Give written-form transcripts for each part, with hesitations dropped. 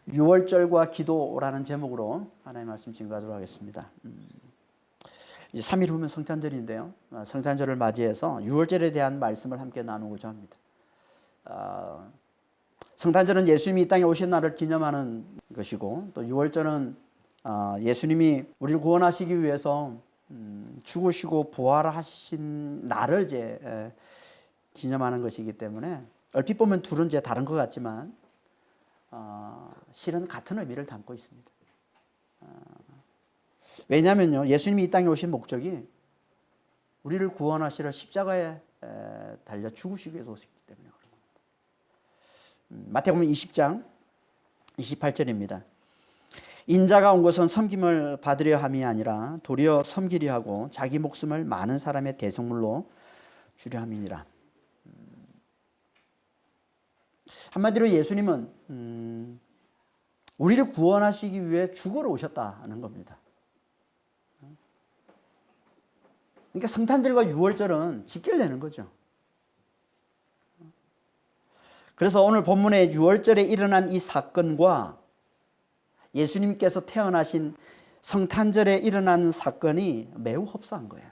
유월절과 기도라는 제목으로 하나님의 말씀 증거하도록 하겠습니다. 이제 3일 후면 성탄절인데요. 성탄절을 맞이해서 유월절에 대한 말씀을 함께 나누고자 합니다. 성탄절은 예수님이 이 땅에 오신 날을 기념하는 것이고, 또 유월절은 예수님이 우리를 구원하시기 위해서 죽으시고 부활하신 날을 이제 기념하는 것이기 때문에 얼핏 보면 둘은 이제 다른 것 같지만 실은 같은 의미를 담고 있습니다. 왜냐하면요, 예수님이 이 땅에 오신 목적이 우리를 구원하시러 십자가에 달려 죽으시기 위해서 오셨기 때문에 그런 겁니다. 마태복음 20장 28절입니다. 인자가 온 것은 섬김을 받으려 함이 아니라 도리어 섬기려 하고 자기 목숨을 많은 사람의 대속물로 주려 함이니라. 한마디로 예수님은 우리를 구원하시기 위해 죽으러 오셨다는 겁니다. 그러니까 성탄절과 유월절은 직결되는 거죠. 그래서 오늘 본문의 유월절에 일어난 이 사건과 예수님께서 태어나신 성탄절에 일어난 사건이 매우 흡사한 거예요.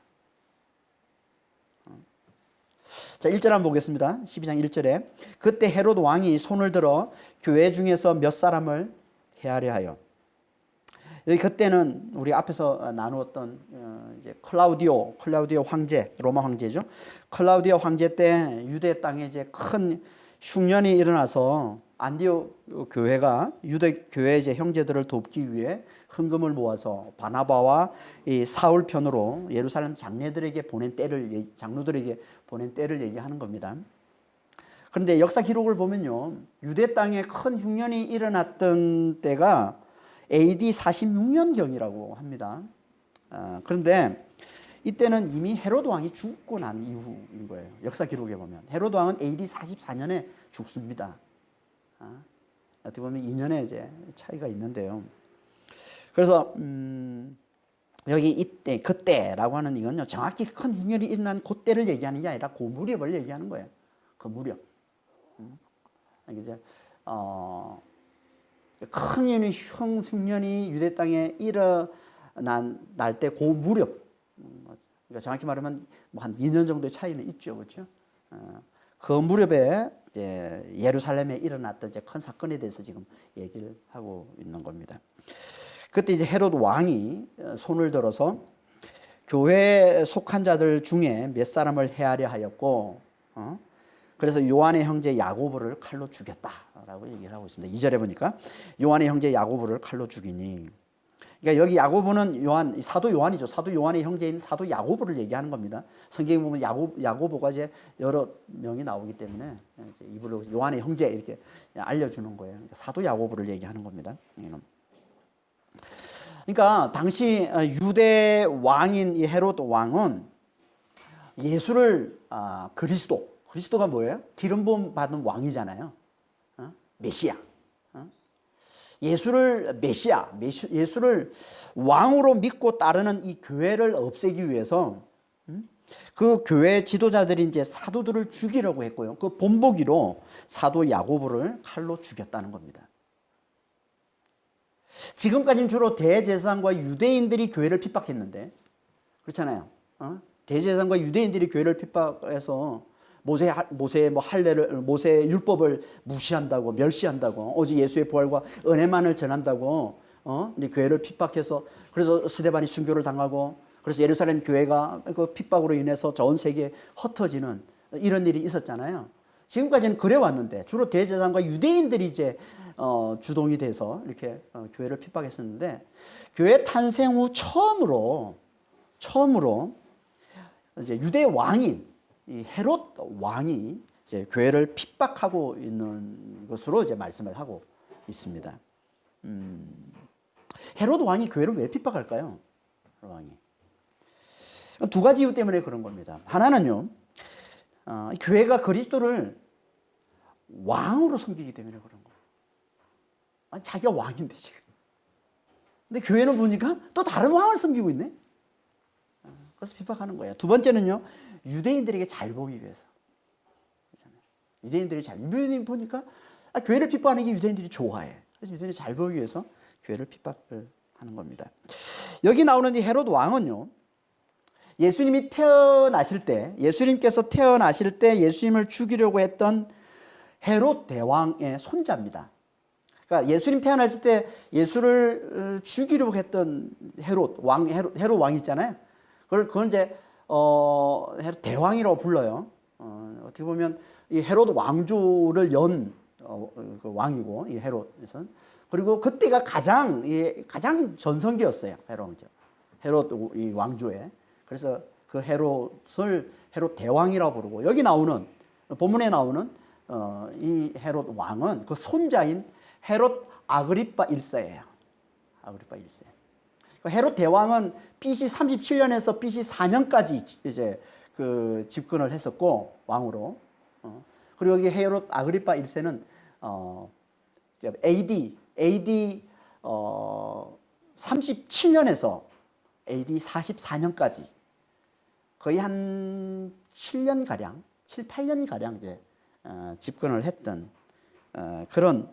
자, 1절 한번 보겠습니다. 12장 1절에 그때 헤롯 왕이 손을 들어 교회 중에서 몇 사람을 해하려 하여. 여기 그때는 우리 앞에서 나누었던 이제 클라우디오 황제, 로마 황제죠. 클라우디오 황제 때 유대 땅에 이제 큰 흉년이 일어나서 안디옥 교회가 유대 교회 이제 형제들을 돕기 위해 헌금을 모아서 바나바와 이 사울 편으로 예루살렘 장로들에게 보낸 때를 얘기하는 겁니다. 그런데 역사 기록을 보면요, 유대 땅에 큰 흉년이 일어났던 때가 AD 46년경이라고 합니다. 그런데 이때는 이미 헤롯 왕이 죽고 난 이후인 거예요. 역사 기록에 보면 헤롯 왕은 AD 44년에 죽습니다. 어떻게 보면 2년의 이제 차이가 있는데요. 그래서 여기 이때 그때라고 하는 이건요, 정확히 큰 흉년이 일어난 그때를 얘기하는 게 아니라 그 무렵을 얘기하는 거예요. 그 무렵. 이제 큰 흉년이 유대 땅에 일어난 날 때 그 무렵. 그러니까 정확히 말하면 뭐 한 2년 정도의 차이는 있죠, 그렇죠? 그 무렵에 이제 예루살렘에 일어났던 이제 큰 사건에 대해서 지금 얘기를 하고 있는 겁니다. 그때 이제 헤롯 왕이 손을 들어서 교회에 속한 자들 중에 몇 사람을 해하려 하였고, 그래서 요한의 형제 야고보를 칼로 죽였다라고 얘기를 하고 있습니다. 2절에 보니까 요한의 형제 야고보를 칼로 죽이니, 그러니까 여기 야고보는 사도 요한이죠. 사도 요한의 형제인 사도 야고보를 얘기하는 겁니다. 성경에 보면 야고보가 이제 여러 명이 나오기 때문에 이불로 요한의 형제 이렇게 알려주는 거예요. 그러니까 사도 야고보를 얘기하는 겁니다. 그러니까 당시 유대 왕인 이 헤롯 왕은 예수를 그리스도가 뭐예요? 기름 부음 받은 왕이잖아요. 메시아. 예수를 예수를 왕으로 믿고 따르는 이 교회를 없애기 위해서 그 교회 지도자들이 이제 사도들을 죽이려고 했고요. 그 본보기로 사도 야고보를 칼로 죽였다는 겁니다. 지금까지는 주로 대제사장과 유대인들이 교회를 핍박했는데, 그렇잖아요. 대제사장과 유대인들이 교회를 핍박해서 모세 율법을 무시한다고, 멸시한다고, 오직 예수의 부활과 은혜만을 전한다고, 이제 교회를 핍박해서, 그래서 스데반이 순교를 당하고, 그래서 예루살렘 교회가 그 핍박으로 인해서 전 세계에 흩어지는 이런 일이 있었잖아요. 지금까지는 그래 왔는데 주로 대제사장과 유대인들이 이제 주동이 돼서 이렇게 교회를 핍박했었는데, 교회 탄생 후 처음으로 이제 유대 왕인 이 헤롯 왕이 이제 교회를 핍박하고 있는 것으로 이제 말씀을 하고 있습니다. 헤롯 왕이 교회를 왜 핍박할까요? 헤롯 왕이 두 가지 이유 때문에 그런 겁니다. 하나는요, 교회가 그리스도를 왕으로 섬기기 때문에 그런 거예요. 자기가 왕인데 지금. 근데 교회는 보니까 또 다른 왕을 섬기고 있네. 그래서 핍박하는 거예요. 두 번째는요, 유대인들에게 잘 보이기 위해서. 유대인들이 보니까 교회를 핍박하는 게 유대인들이 좋아해. 그래서 유대인이 잘 보이기 위해서 교회를 핍박을 하는 겁니다. 여기 나오는 이 헤롯 왕은요, 예수님께서 태어나실 때 예수님을 죽이려고 했던 헤롯 대왕의 손자입니다. 그러니까 예수님 태어났을 때 예수를 죽이려고 했던 헤롯 왕 있잖아요. 그건 이제 헤롯 대왕이라고 불러요. 어떻게 보면 이 헤롯 왕조를 연 그 왕이고, 이 헤롯은. 그리고 그때가 가장 전성기였어요. 헤롯 이 왕조에. 그래서 그 헤롯을 헤롯 대왕이라고 부르고, 여기 나오는 본문에 나오는 이 헤롯 왕은 그 손자인 헤롯 아그리파 1세예요. 아그리파 1세. 헤롯 대왕은 BC 37년에서 BC 4년까지 이제 그 집권을 했었고, 왕으로. 그리고 여기 헤롯 아그리파 1세는 AD 37년에서 AD 44년까지 거의 한 7년 가량, 7, 8년 가량 이제 집권을 했던 그런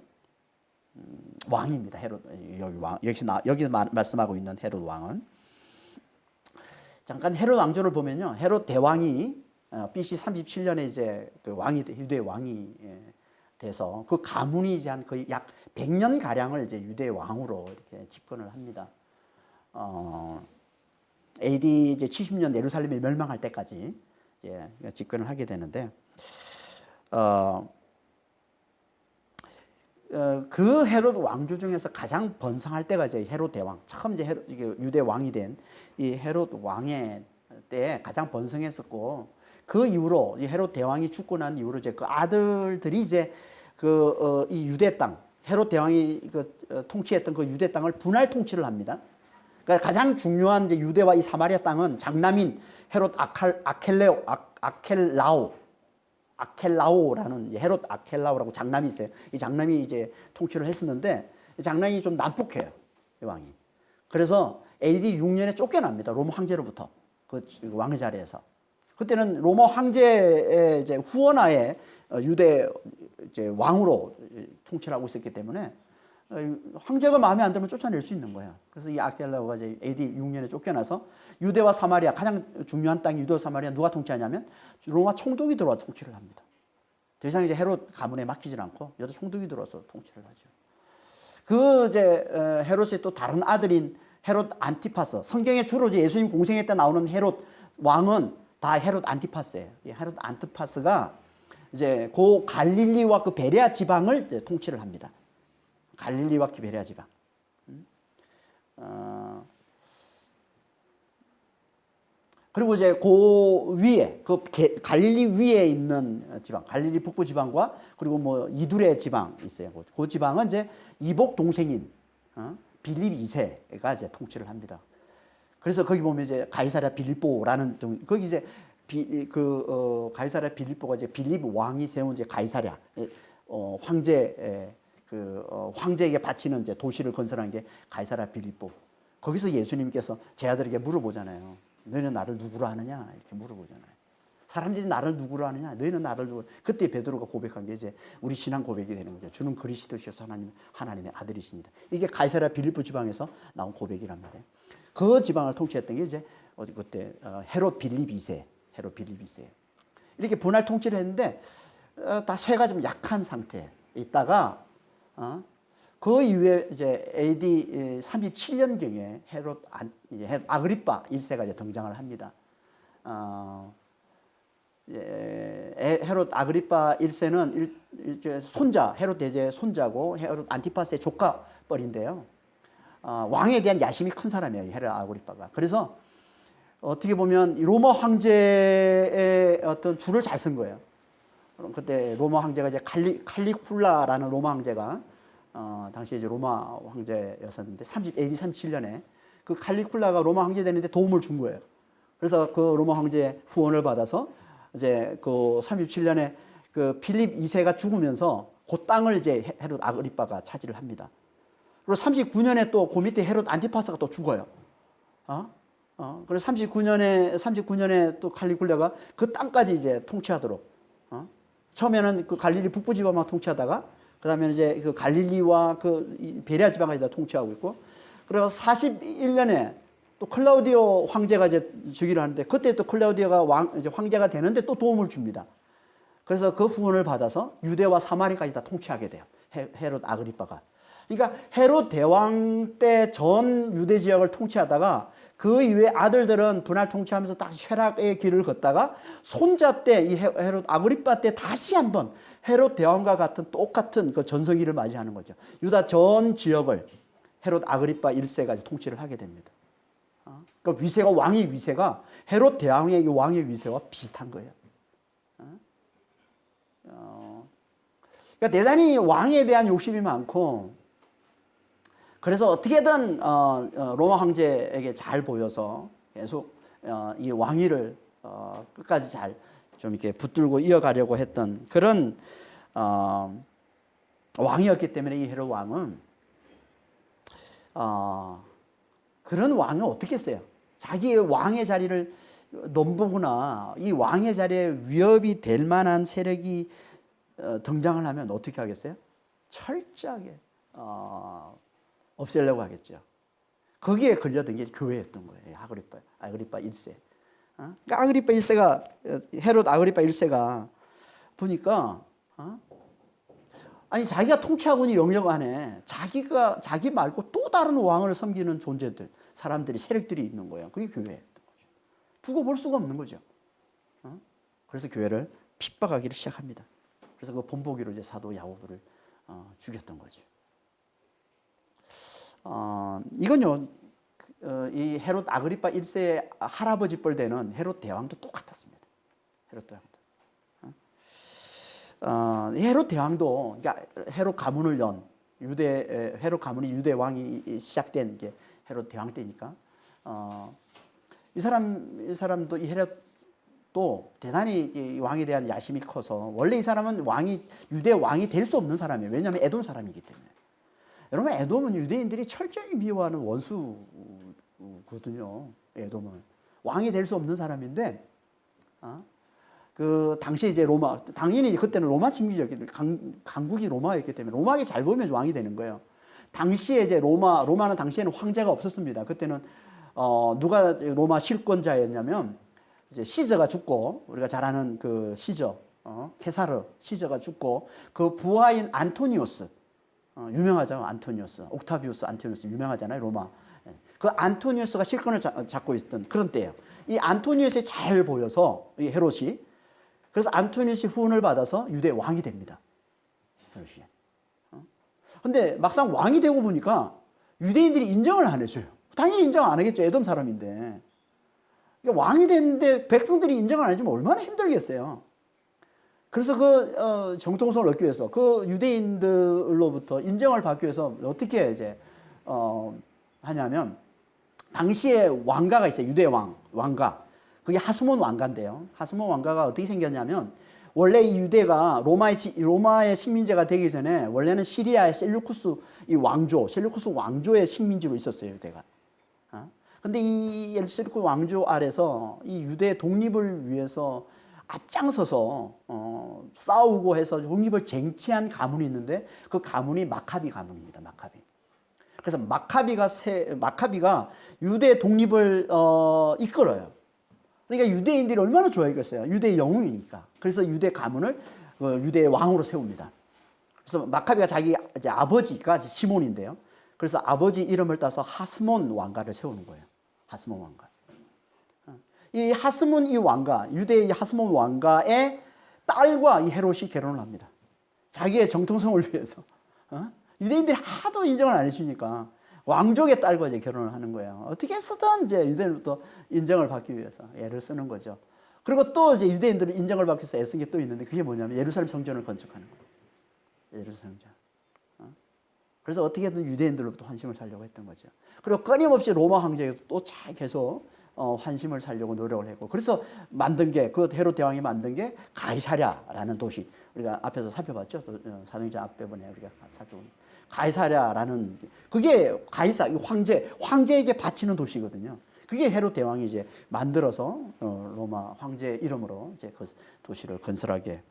왕입니다. 헤롯 여기 말씀하고 있는 헤롯 왕은. 잠깐 헤롯 왕조를 보면요, 헤롯 대왕이 BC 37년에 이제 그 유대 왕이 돼서 그 가문이 이제 한 거의 약 100년 가량을 이제 유대 왕으로 이렇게 집권을 합니다. AD 이제 70년 예루살렘이 멸망할 때까지 이제 집권을 하게 되는데, 그 헤롯 왕조 중에서 가장 번성할 때가 이제 헤롯 대왕, 처음 이제 유대 왕이 된 이 헤롯 왕의 때 가장 번성했었고, 그 이후로 이 헤롯 대왕이 죽고 난 이후로 이제 그 아들들이 이제 이 유대 땅, 헤롯 대왕이 통치했던 그 유대 땅을 분할 통치를 합니다. 그러니까 가장 중요한 이제 유대와 이 사마리아 땅은 장남인 헤롯 아켈라오라는 헤롯 아켈라오라고 장남이 있어요. 이 장남이 이제 통치를 했었는데, 이 장남이 좀 난폭해요, 이 왕이. 그래서 AD 6년에 쫓겨납니다. 로마 황제로부터, 그 왕의 자리에서. 그때는 로마 황제의 이제 후원하에 유대 이제 왕으로 통치를 하고 있었기 때문에 황제가 마음에 안 들면 쫓아낼 수 있는 거예요. 그래서 이 아켈라오가 이제 AD 6년에 쫓겨나서 유대와 사마리아, 가장 중요한 땅이 유대와 사마리아 누가 통치하냐면 로마 총독이 들어와 통치를 합니다. 더 이상 이제 헤롯 가문에 맡기질 않고 여자 총독이 들어와서 통치를 하죠. 그 이제 헤롯의 또 다른 아들인 헤롯 안티파스, 성경에 주로 이제 예수님 공생애 때 나오는 헤롯 왕은 다 헤롯 안티파스예요. 이 헤롯 안티파스가 이제 그 갈릴리와 그 베레아 지방을 이제 통치를 합니다. 갈릴리와 베레아 지방. 그리고 이제 그 위에, 갈릴리 위에 있는 지방, 갈릴리 북부 지방과 그리고 뭐 이두레 지방 있어요. 그 지방은 이제 이복 동생인 빌립 2세가 이제 통치를 합니다. 그래서 거기 보면 이제 가이사랴 빌립보라는 거기 이제 가이사랴 빌립보가 이제 빌립 왕이 세운 이제 가이사랴 황제에게 바치는 이제 도시를 건설한 게 가이사랴 빌립보. 거기서 예수님께서 제 아들에게 물어보잖아요. 너희는 나를 누구로 아느냐? 이렇게 물어보잖아요. 사람들이 나를 누구로 아느냐? 너희는 나를 누구로. 그때 베드로가 고백한 게 이제 우리 신앙 고백이 되는 거죠. 주는 그리스도시여서 하나님의 아들이십니다. 이게 가이사랴 빌립보 지방에서 나온 고백이란 말이에요. 그 지방을 통치했던 게 이제 그때 헤롯 빌립 2세. 이렇게 분할 통치를 했는데 다 세가 좀 약한 상태에 있다가 그 이후에 이제 AD 37년경에 헤롯 아그리파 1세가 이제 등장을 합니다. 헤롯 아그리파 1세는 이제 헤롯 대제의 손자고 헤롯 안티파스의 조카뻘인데요. 왕에 대한 야심이 큰 사람이에요, 헤롯 아그리파가. 그래서 어떻게 보면 로마 황제의 어떤 줄을 잘 쓴 거예요. 그때 로마 황제가 이제 칼리쿨라라는 로마 황제가 당시 이제 로마 황제였었는데 AD 37년에 그 칼리쿨라가 로마 황제 되는데 도움을 준 거예요. 그래서 그 로마 황제의 후원을 받아서 이제 그 37년에 그 필립 2세가 죽으면서 그 땅을 이제 헤롯 아그리파가 차지를 합니다. 그리고 39년에 또 그 밑에 헤롯 안티파스가 또 죽어요. 그래서 39년에 또 칼리굴레가 그 땅까지 이제 통치하도록, 처음에는 그 갈릴리 북부 지방만 통치하다가 그다음에 이제 그 갈릴리와 그 베레아 지방까지 다 통치하고 있고, 그리고 41년에 또 클라우디오 황제가 이제 즉위를 하는데, 그때 또 클라우디오가 이제 황제가 되는데 또 도움을 줍니다. 그래서 그 후원을 받아서 유대와 사마리까지 다 통치하게 돼요. 헤롯 아그리빠가. 그러니까 헤롯 대왕 때 전 유대 지역을 통치하다가 그 이후에 아들들은 분할 통치하면서 다시 쇠락의 길을 걷다가 손자 때 이 헤롯 아그리빠 때 다시 한번 헤롯 대왕과 같은 똑같은 그 전성기를 맞이하는 거죠. 유다 전 지역을 헤롯 아그리빠 1세가 통치를 하게 됩니다. 그러니까 위세가, 왕의 위세가 헤롯 대왕의 이 왕의 위세와 비슷한 거예요. 그러니까 대단히 왕에 대한 욕심이 많고, 그래서 어떻게든 로마 황제에게 잘 보여서 계속 이 왕위를 끝까지 잘 좀 이렇게 붙들고 이어가려고 했던 그런 왕이었기 때문에 이 헤롯 왕은 그런 왕은 어떻게 했어요? 자기의 왕의 자리를 넘보거나 이 왕의 자리에 위협이 될 만한 세력이 등장을 하면 어떻게 하겠어요? 철저하게 없애려고 하겠죠. 거기에 걸려든 게 교회였던 거예요. 아그리빠 1세. 그러니까 아그리빠 1세가, 헤롯 아그리빠 1세가 보니까 아니 자기가 통치하고 있는 영역 안에 자기 말고 또 다른 왕을 섬기는 존재들, 사람들이, 세력들이 있는 거예요. 그게 교회였던 거죠. 두고 볼 수가 없는 거죠. 그래서 교회를 핍박하기를 시작합니다. 그래서 그 본보기로 이제 사도 야고보를 죽였던 거죠. 이건요, 이 헤롯 아그리빠 1세의 할아버지 뻘 되는 헤롯 대왕도 똑같았습니다. 헤롯 대왕도. 헤롯 대왕도, 그러니까 헤롯 가문을 연 헤롯 가문이 유대 왕이 시작된 게 헤롯 대왕 때니까, 이 사람도, 이 헤롯도 대단히 이 왕에 대한 야심이 커서, 원래 이 사람은 유대 왕이 될 수 없는 사람이에요. 왜냐하면 에돔 사람이기 때문에. 여러분, 에돔은 유대인들이 철저히 미워하는 원수거든요. 에돔은 왕이 될 수 없는 사람인데, 그 당시 이제 로마, 당연히 그때는 로마 침기였기 때문에, 강국이 로마였기 때문에 로마가 잘 보면 왕이 되는 거예요. 당시에 이제 로마는 당시에는 황제가 없었습니다. 그때는 누가 로마 실권자였냐면, 이제 시저가 죽고, 우리가 잘 아는 그 시저, 케사르 시저가 죽고, 그 부하인 안토니우스, 유명하죠. 안토니우스, 옥타비우스 안토니우스 유명하잖아요. 로마. 그 안토니우스가 실권을 잡고 있던 그런 때예요. 이 안토니우스에 잘 보여서 이 헤롯이, 그래서 안토니우스의 후원을 받아서 유대 왕이 됩니다. 헤롯이. 근데 막상 왕이 되고 보니까 유대인들이 인정을 안 해줘요. 당연히 인정 안 하겠죠. 에돔 사람인데. 그러니까 왕이 됐는데 백성들이 인정을 안 해주면 얼마나 힘들겠어요. 그래서 그 정통성을 얻기 위해서, 그 유대인들로부터 인정을 받기 위해서 어떻게 이제 하냐면, 당시에 왕가가 있어요. 유대 왕가. 그게 하스몬 왕가인데요. 하스몬 왕가가 어떻게 생겼냐면, 원래 이 유대가 로마의 식민지가 되기 전에 원래는 시리아의 셀루쿠스 왕조의 식민지로 있었어요. 유대가. 근데 이 셀루쿠스 왕조 아래서 이 유대 독립을 위해서 앞장서서 싸우고 해서 독립을 쟁취한 가문이 있는데, 그 가문이 마카비 가문입니다. 마카비. 그래서 마카비가 유대 독립을 이끌어요. 그러니까 유대인들이 얼마나 좋아했겠어요. 유대의 영웅이니까. 그래서 유대 가문을 유대의 왕으로 세웁니다. 그래서 마카비가 자기 이제 아버지가 시몬인데요. 그래서 아버지 이름을 따서 하스몬 왕가를 세우는 거예요. 하스몬 왕가. 이 하스몬 이 왕가, 유대의 하스몬 왕가의 딸과 이 헤롯이 결혼을 합니다. 자기의 정통성을 위해서. 유대인들이 하도 인정을 안 해주니까 왕족의 딸과 이제 결혼을 하는 거예요. 어떻게 해서든 이제 유대인으로부터 인정을 받기 위해서 애를 쓰는 거죠. 그리고 또 이제 유대인들은 인정을 받기 위해서 애쓴 게 또 있는데, 그게 뭐냐면 예루살렘 성전을 건축하는 거예요. 예루살렘 성전. 그래서 어떻게든 유대인들로부터 환심을 사려고 했던 거죠. 그리고 끊임없이 로마 황제에게 또 잘 계속 환심을 사려고 노력을 했고, 그래서 만든 게, 그 헤롯 대왕이 만든 게 가이사랴라는 도시. 우리가 앞에서 살펴봤죠. 사도행전 앞부분에 우리가 살펴본 가이사랴라는, 그게 황제에게 바치는 도시거든요. 그게 헤롯 대왕이 이제 만들어서 로마 황제 이름으로 이제 그 도시를 건설하게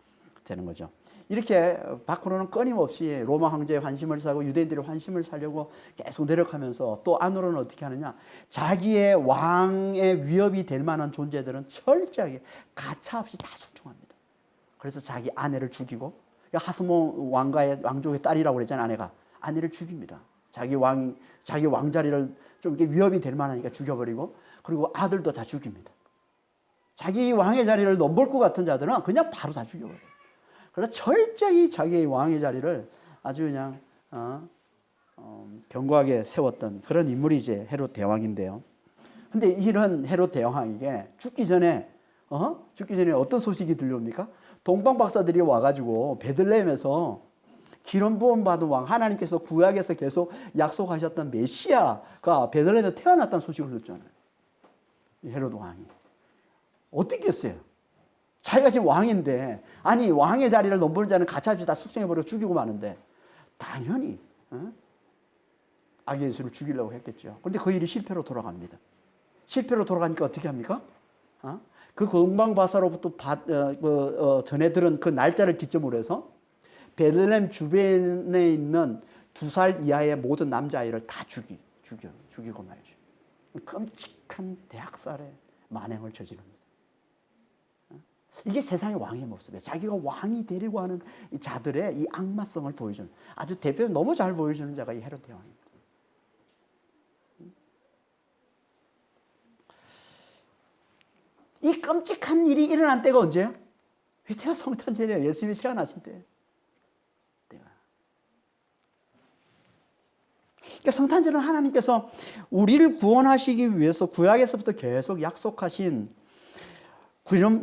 되는 거죠. 이렇게 밖으로는 끊임없이 로마 황제의 환심을 사고 유대인들의 환심을 사려고 계속 노력하면서 또 안으로는 어떻게 하느냐. 자기의 왕의 위협이 될 만한 존재들은 철저하게 가차없이 다 숙종합니다. 그래서 자기 아내를 죽이고, 하스몬 왕가의 왕족의 딸이라고 그랬잖아요. 아내가. 아내를 죽입니다. 자기 왕자리를 좀 이렇게 위협이 될 만하니까 죽여버리고, 그리고 아들도 다 죽입니다. 자기 왕의 자리를 넘볼 것 같은 자들은 그냥 바로 다 죽여버려요. 그래서 철저히 자기의 왕의 자리를 아주 그냥 견고하게 세웠던 그런 인물이 이제 헤롯 대왕인데요. 근데 이런 헤롯 대왕에게 죽기 전에 어떤 소식이 들려옵니까? 동방 박사들이 와가지고 베들레헴에서 기름 부음 받은 왕, 하나님께서 구약에서 계속 약속하셨던 메시아가 베들레헴에서 태어났다는 소식을 듣잖아요. 헤롯 왕이 어떻겠어요? 자기가 지금 왕인데, 아니 왕의 자리를 넘보는 자는 가차없이 다 숙성해버리고 죽이고 마는데 당연히 아기 예수를 죽이려고 했겠죠. 그런데 그 일이 실패로 돌아갑니다. 실패로 돌아가니까 어떻게 합니까? 그 동방바사로부터 전해 들은 그 날짜를 기점으로 해서 베들레헴 주변에 있는 2살 이하의 모든 남자아이를 다 죽이고 말이죠. 끔찍한 대학살의 만행을 저지릅니다. 이게 세상의 왕의 모습이에요. 자기가 왕이 되려고 하는 이 자들의 이 악마성을 보여주는, 아주 대표적으로 너무 잘 보여주는 자가 이 헤롯 대왕입니다. 이 끔찍한 일이 일어난 때가 언제예요? 이때가 성탄절이에요. 예수님이 태어나신 때. 그러니까 성탄절은 하나님께서 우리를 구원하시기 위해서 구약에서부터 계속 약속하신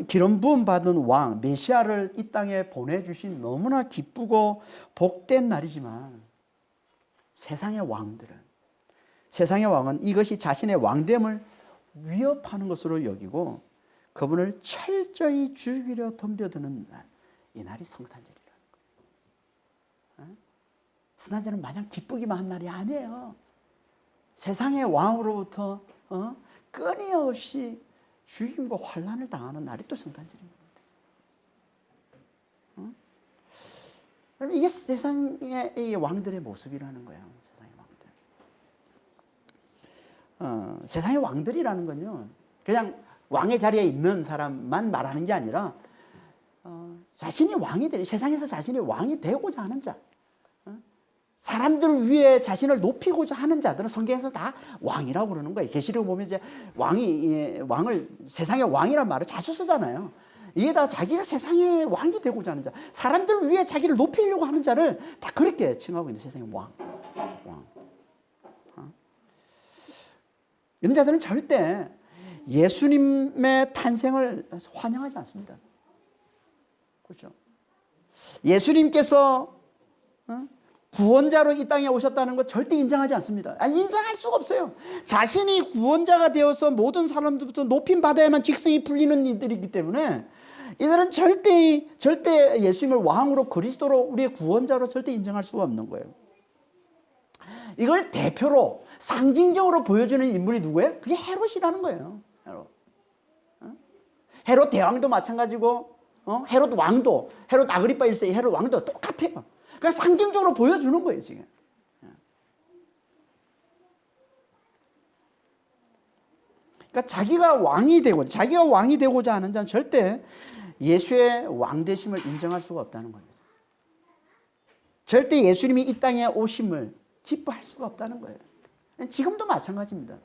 기름 부음 받은 왕 메시아를 이 땅에 보내주신 너무나 기쁘고 복된 날이지만, 세상의 왕은 이것이 자신의 왕됨을 위협하는 것으로 여기고 그분을 철저히 죽이려 덤벼드는 날, 이 날이 성탄절이라는 거예요. 성탄절은 마냥 기쁘기만 한 날이 아니에요. 세상의 왕으로부터 끊임없이 죽임과 환난을 당하는 날이 또 성탄절입니다. 그럼 이게 세상의 왕들의 모습이라는 거예요. 세상의 왕들. 세상의 왕들이라는 건요, 그냥 왕의 자리에 있는 사람만 말하는 게 아니라 자신이 왕이 되는, 세상에서 자신이 왕이 되고자 하는 자, 사람들 위해 자신을 높이고자 하는 자들은 성경에서 다 왕이라고 그러는 거예요. 계시록 보면 이제 왕을 세상의 왕이란 말을 자주 쓰잖아요. 이게 다 자기가 세상의 왕이 되고자 하는 자, 사람들 위해 자기를 높이려고 하는 자를 다 그렇게 칭하고 있는 세상의 왕. 이런 자들은 절대 예수님의 탄생을 환영하지 않습니다. 그렇죠? 예수님께서 구원자로 이 땅에 오셨다는 것 절대 인정하지 않습니다. 인정할 수가 없어요. 자신이 구원자가 되어서 모든 사람들부터 높임 받아야만 직성이 풀리는 이들이기 때문에 이들은 절대 예수님을 왕으로, 그리스도로, 우리의 구원자로 절대 인정할 수가 없는 거예요. 이걸 대표로 상징적으로 보여주는 인물이 누구예요? 그게 헤롯이라는 거예요. 헤롯 대왕도 마찬가지고, 헤롯 왕도, 헤롯 아그리파 1세, 헤롯 왕도 똑같아요. 그러니까 상징적으로 보여주는 거예요, 지금. 그러니까 자기가 왕이 되고자 하는 자는 절대 예수의 왕되심을 인정할 수가 없다는 겁니다. 절대 예수님이 이 땅에 오심을 기뻐할 수가 없다는 거예요. 지금도 마찬가지입니다.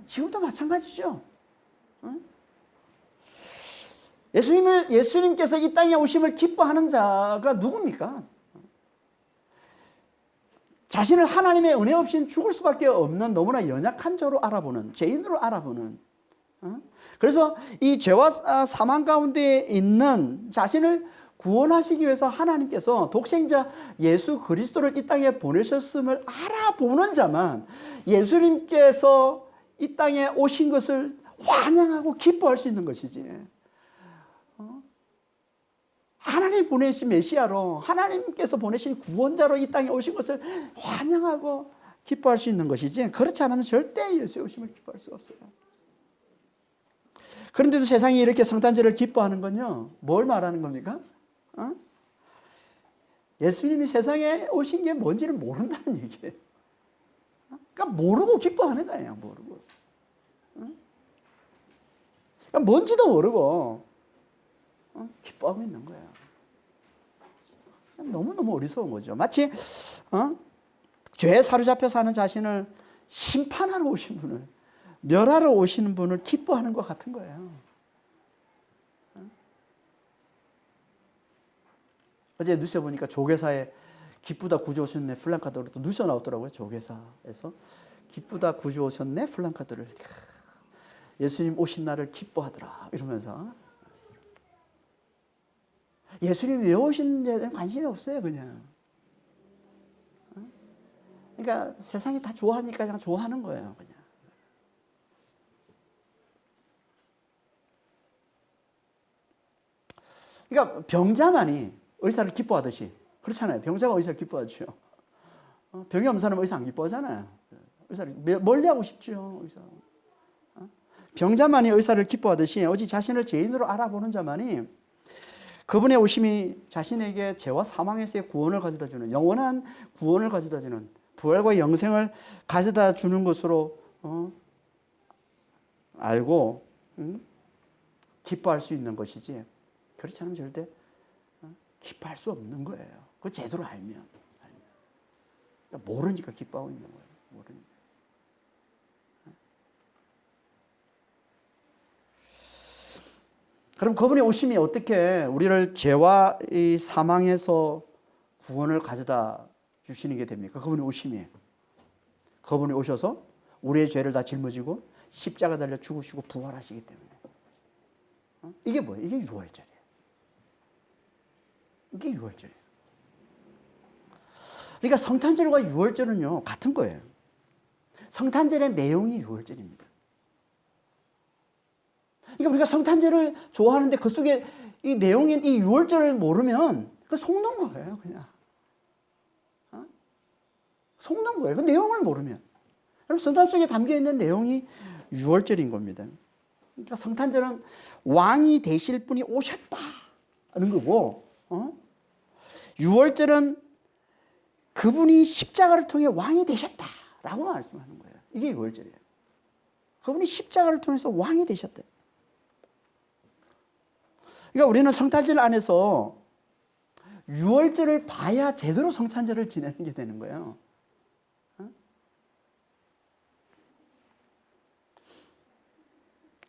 지금도 마찬가지죠. 예수님께서 이 땅에 오심을 기뻐하는 자가 누굽니까? 자신을 하나님의 은혜 없이는 죽을 수밖에 없는 너무나 연약한 자로 알아보는, 죄인으로 알아보는. 그래서 이 죄와 사망 가운데 있는 자신을 구원하시기 위해서 하나님께서 독생자 예수 그리스도를 이 땅에 보내셨음을 알아보는 자만 예수님께서 이 땅에 오신 것을 환영하고 기뻐할 수 있는 것이지. 하나님 보내신 메시아로, 하나님께서 보내신 구원자로 이 땅에 오신 것을 환영하고 기뻐할 수 있는 것이지, 그렇지 않으면 절대 예수의 오심을 기뻐할 수가 없어요. 그런데도 세상이 이렇게 성탄절을 기뻐하는 건요, 뭘 말하는 겁니까? 예수님이 세상에 오신 게 뭔지를 모른다는 얘기예요. 그러니까 모르고 기뻐하는 거예요. 모르고. 그러니까 뭔지도 모르고 기뻐하고 있는 거예요. 너무너무 어리석은 거죠. 마치 죄에 사로잡혀 사는 자신을 심판하러 오신 분을, 멸하러 오시는 분을 기뻐하는 것 같은 거예요. 어제 뉴스에 보니까 조계사에 기쁘다 구주 오셨네 플랜카드로 또 뉴스가 나오더라고요. 조계사에서 기쁘다 구주 오셨네 플랜카드를, 예수님 오신 날을 기뻐하더라 이러면서. 예수님 왜 오시는지에 관심이 없어요. 그냥. 그러니까 세상이 다 좋아하니까 그냥 좋아하는 거예요. 그냥. 그러니까 병자만이 의사를 기뻐하듯이, 그렇잖아요. 병자가 의사를 기뻐하죠. 병이 없는 사람은 의사 안 기뻐하잖아요. 의사를 멀리하고 싶죠. 의사. 병자만이 의사를 기뻐하듯이 오직 자신을 죄인으로 알아보는 자만이 그분의 오심이 자신에게 죄와 사망에서의 구원을 가져다 주는, 영원한 구원을 가져다 주는, 부활과 영생을 가져다 주는 것으로 알고 기뻐할 수 있는 것이지, 그렇지 않으면 절대 기뻐할 수 없는 거예요. 그걸 제대로 알면. 그러니까 모르니까 기뻐하고 있는 거예요. 모르니까. 그럼 그분의 오심이 어떻게 우리를 죄와 이 사망에서 구원을 가져다 주시는 게 됩니까? 그분의 오심이에요. 그분이 오셔서 우리의 죄를 다 짊어지고 십자가 달려 죽으시고 부활하시기 때문에. 이게 뭐예요? 이게 유월절이에요. 이게 유월절이에요. 그러니까 성탄절과 유월절은요, 같은 거예요. 성탄절의 내용이 유월절입니다. 그러니까 우리가 성탄절을 좋아하는데 그 속에 이 내용인 이 유월절을 모르면 그 속는 거예요, 그냥. 속는 거예요. 그 내용을 모르면. 그럼 성탄 속에 담겨 있는 내용이 유월절인 겁니다. 그러니까 성탄절은 왕이 되실 분이 오셨다는 거고, 유월절은 그분이 십자가를 통해 왕이 되셨다라고 말씀하는 거예요. 이게 유월절이에요. 그분이 십자가를 통해서 왕이 되셨대. 그러니까 우리는 성탄절 안에서 유월절을 봐야 제대로 성탄절을 지내는 게 되는 거예요.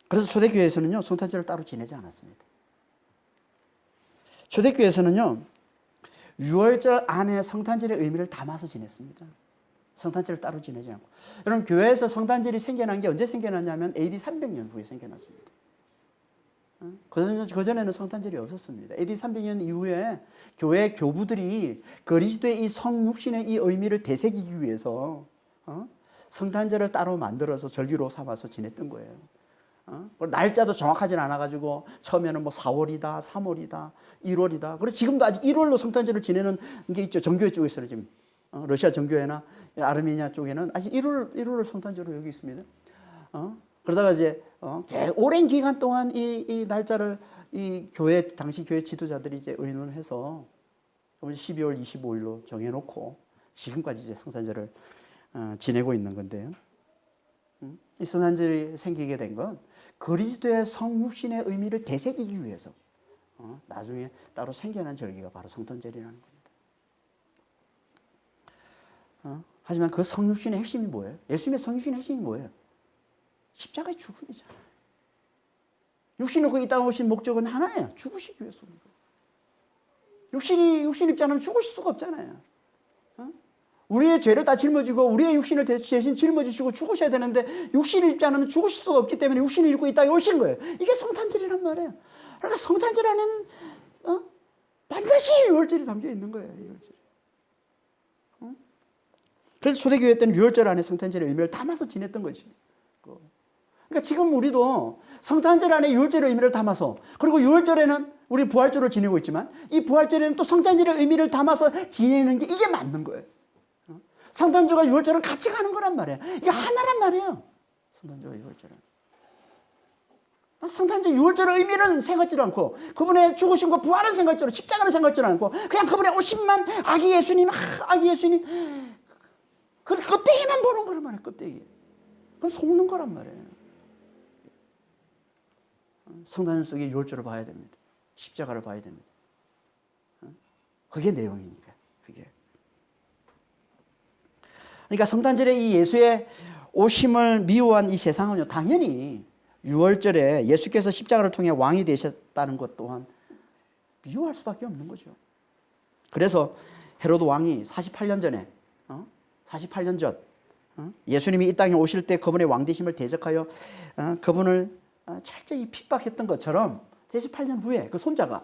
그래서 초대교회에서는요, 성탄절을 따로 지내지 않았습니다. 초대교회에서는요, 유월절 안에 성탄절의 의미를 담아서 지냈습니다. 성탄절을 따로 지내지 않고. 여러분, 교회에서 성탄절이 생겨난 게 언제 생겨났냐면 AD 300년 후에 생겨났습니다. 그전에는 성탄절이 없었습니다. AD 300년 이후에 교회 교부들이 그리스도의 이 성육신의 이 의미를 되새기기 위해서 성탄절을 따로 만들어서 절기로 삼아서 지냈던 거예요. 날짜도 정확하진 않아가지고 처음에는 뭐 4월이다, 3월이다, 1월이다. 그래서 지금도 아직 1월로 성탄절을 지내는 게 있죠. 정교회 쪽에서는 지금 러시아 정교회나 아르메니아 쪽에는 아직 1월 성탄절로 여기 있습니다. 그러다가 이제 오랜 기간 동안 이 날짜를 이 교회 당시 교회 지도자들이 이제 의논해서 12월 25일로 정해놓고 지금까지 이제 성탄절을 지내고 있는 건데요. 이 성탄절이 생기게 된 건 그리스도의 성육신의 의미를 되새기기 위해서 나중에 따로 생겨난 절기가 바로 성탄절이라는 겁니다. 하지만 그 성육신의 핵심이 뭐예요? 예수님의 성육신의 핵심이 뭐예요? 십자가의 죽음이잖아요. 육신을 거기 땅에 오신 목적은 하나예요. 죽으시기 위해서입니다. 육신 입지 않으면 죽으실 수가 없잖아요. 우리의 죄를 다 짊어지고 우리의 육신을 대신 짊어지시고 죽으셔야 되는데 육신을 입지 않으면 죽으실 수가 없기 때문에 육신을 입고 이 땅에 오신 거예요. 이게 성탄절이란 말이에요. 그러니까 성탄절 안에는 반드시 유월절이 담겨 있는 거예요. 유월절. 그래서 초대교회 때는 유월절 안에 성탄절의 의미를 담아서 지냈던 거지. 그러니까 지금 우리도 성탄절 안에 유월절의 의미를 담아서, 그리고 유월절에는 우리 부활절을 지내고 있지만 이 부활절에는 또 성탄절의 의미를 담아서 지내는 게 이게 맞는 거예요. 성탄절과 유월절은 같이 가는 거란 말이에요. 이게 하나란 말이에요. 성탄절과 유월절은. 성탄절 6월절의 의미는 생각지도 않고 그분의 죽으신 거 부활은 생각지도 십자가는 생각지도 않고 그냥 그분의 오심만 아기 예수님 아기 예수님 그 껍데기만 보는 거란 말이에요. 껍데기. 그건 속는 거란 말이에요. 성탄절 속에 6월절을 봐야 됩니다. 십자가를 봐야 됩니다. 그게 내용이니까. 그게. 그러니까 성탄절에 이 예수의 오심을 미워한 이 세상은요, 당연히 6월절에 예수께서 십자가를 통해 왕이 되셨다는 것 또한 미워할 수밖에 없는 거죠. 그래서 헤로드 왕이 48년 전에 48년 전 예수님이 이 땅에 오실 때 그분의 왕되심을 대적하여 그분을 철저히 핍박했던 것처럼 48년 후에 그 손자가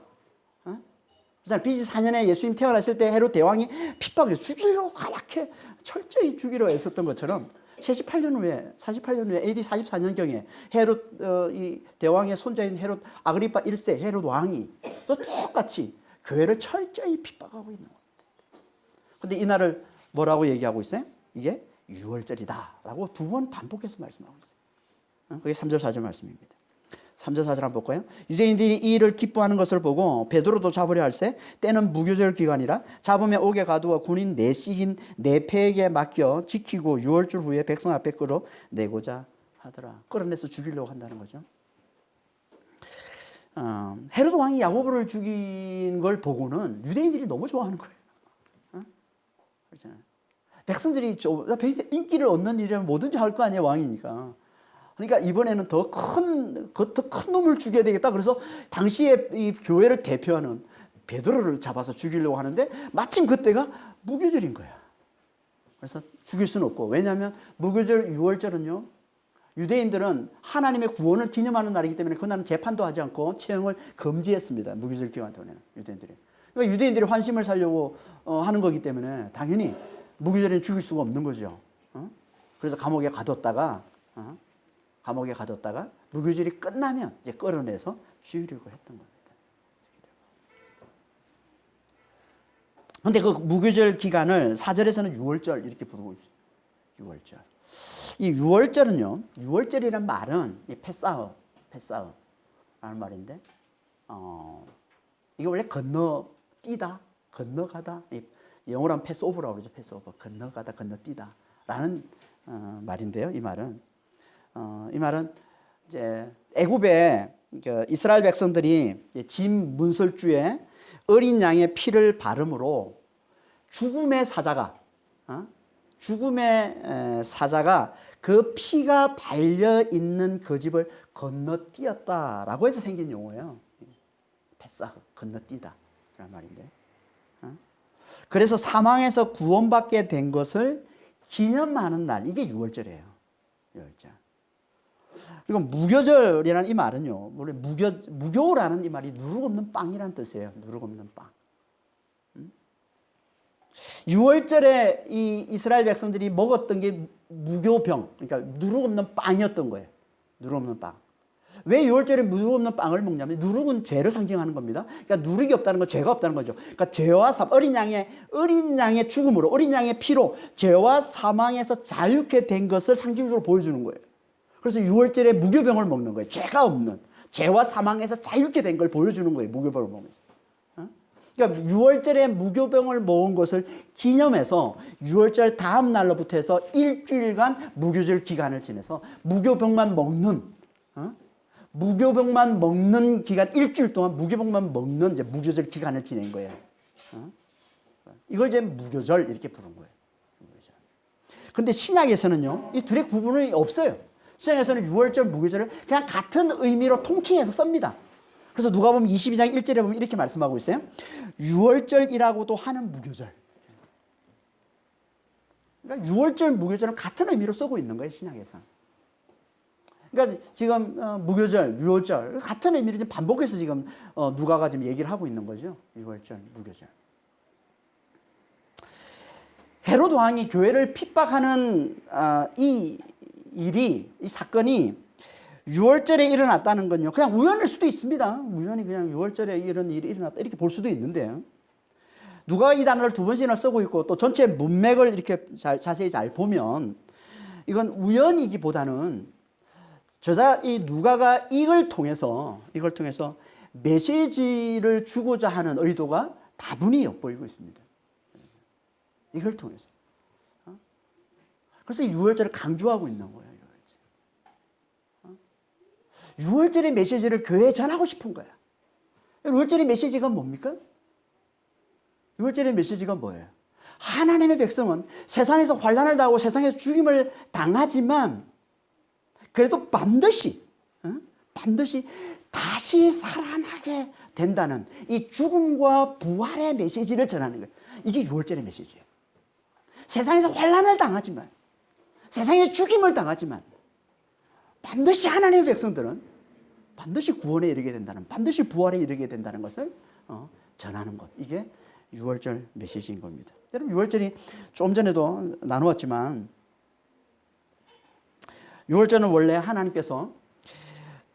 BC 4년에 예수님 태어났을 때 헤롯 대왕이 핍박해서 죽이려고 가락해 철저히 죽이려 애썼던 것처럼 48년 후에 AD 44년경에 헤롯 이 대왕의 손자인 헤롯 아그리파 1세 헤롯 왕이 또 똑같이 교회를 철저히 핍박하고 있는 겁니다. 그런데 이 날을 뭐라고 얘기하고 있어요? 이게 6월절이다라고 두 번 반복해서 말씀하고 있어요. 그게 3절 4절 말씀입니다. 3절 4절 한번 볼까요? 유대인들이 이 일을 기뻐하는 것을 보고 베드로도 잡으려 할세 때는 무교절 기간이라 잡으면 옥에 가두어 군인 내식인 내패에게 맡겨 지키고 6월절 후에 백성 앞에 끌어내고자 하더라. 끌어내서 죽이려고 한다는 거죠. 헤로드 왕이 야고보를 죽인 걸 보고는 유대인들이 너무 좋아하는 거예요. 그렇잖아요. 백성들이 인기를 얻는 일이라면 뭐든지 할 거 아니에요. 왕이니까. 그러니까 이번에는 더 큰 놈을 죽여야 되겠다. 그래서 당시에 이 교회를 대표하는 베드로를 잡아서 죽이려고 하는데 마침 그때가 무교절인 거야. 그래서 죽일 수는 없고. 왜냐하면 무교절 6월절은요. 유대인들은 하나님의 구원을 기념하는 날이기 때문에 그날은 재판도 하지 않고 처형을 금지했습니다. 무교절 기간 동안에는 유대인들이. 그러니까 유대인들이 환심을 살려고 하는 거기 때문에 당연히 무교절에는 죽일 수가 없는 거죠. 그래서 감옥에 가뒀다가 무교절이 끝나면 이제 끌어내서 죽이려고 했던 겁니다. 그런데 그 무교절 기간을 4절에서는 6월절 이렇게 부르고 있어요. 6월절. 이 6월절은요, 6월절이란 말은 패사흐라는 말인데, 이게 원래 건너뛰다, 건너가다, 영어로 하면 패스오버라고 그러죠. 패스오버. 건너가다, 건너뛰다라는 말인데요. 이 말은 이제 애굽에 이스라엘 백성들이 짐 문설주에 어린 양의 피를 바름으로 죽음의 사자가 그 피가 발려 있는 그 집을 건너뛰었다라고 해서 생긴 용어예요. 패사흐, 건너뛰다 라는 말인데. 그래서 사망에서 구원받게 된 것을 기념하는 날, 이게 6월절이에요. 6월절. 그리고 무교절이라는 이 말은요, 원래 무교라는 이 말이 누룩 없는 빵이라는 뜻이에요. 누룩 없는 빵. 6월절에 이 이스라엘 백성들이 먹었던 게 무교병, 그러니까 누룩 없는 빵이었던 거예요. 누룩 없는 빵. 왜 6월절에 누룩 없는 빵을 먹냐면 누룩은 죄를 상징하는 겁니다. 그러니까 누룩이 없다는 건 죄가 없다는 거죠. 그러니까 죄와 어린 양의 죽음으로, 어린 양의 피로 죄와 사망에서 자유케 된 것을 상징적으로 보여주는 거예요. 그래서 6월절에 무교병을 먹는 거예요. 죄가 없는, 죄와 사망에서 자유케 된 걸 보여주는 거예요. 무교병을 먹으면서. 그러니까 6월절에 무교병을 먹은 것을 기념해서 6월절 다음 날로부터 해서 일주일간 무교절 기간을 지내서 무교병만 먹는 기간, 일주일 동안 무교병만 먹는 이제 무교절 기간을 지낸 거예요. 이걸 이제 무교절 이렇게 부른 거예요. 그런데 신약에서는요, 이 둘의 구분이 없어요. 신약에서는 6월절, 무교절을 그냥 같은 의미로 통칭해서 씁니다. 그래서 누가복음 22장 1절에 보면 이렇게 말씀하고 있어요. 6월절이라고도 하는 무교절. 그러니까 6월절, 무교절은 같은 의미로 쓰고 있는 거예요, 신약에서. 그러니까 지금 무교절, 6월절 같은 의미를 지금 반복해서 지금 누가가 지금 얘기를 하고 있는 거죠. 6월절, 무교절. 헤로드 왕이 교회를 핍박하는 이 사건이 6월절에 일어났다는 건요, 그냥 우연일 수도 있습니다. 우연히 그냥 6월절에 이런 일이 일어났다 이렇게 볼 수도 있는데, 누가 이 단어를 두 번씩이나 쓰고 있고 또 전체 문맥을 이렇게 자세히 잘 보면 이건 우연이기보다는 저자 이 누가가 이걸 통해서 메시지를 주고자 하는 의도가 다분히 엿보이고 있습니다. 이걸 통해서. 그래서 유월절을 강조하고 있는 거예요. 유월절의 메시지를 교회에 전하고 싶은 거야. 유월절의 메시지가 뭡니까? 유월절의 메시지가 뭐예요? 하나님의 백성은 세상에서 환난을 당하고 세상에서 죽임을 당하지만 그래도 반드시 다시 살아나게 된다는 이 죽음과 부활의 메시지를 전하는 거예요. 이게 유월절의 메시지예요. 세상에서 환난을 당하지만, 세상에서 죽임을 당하지만 반드시 하나님의 백성들은 반드시 구원에 이르게 된다는, 반드시 부활에 이르게 된다는 것을 전하는 것. 이게 유월절 메시지인 겁니다. 여러분, 유월절이 좀 전에도 나누었지만 유월절은 원래 하나님께서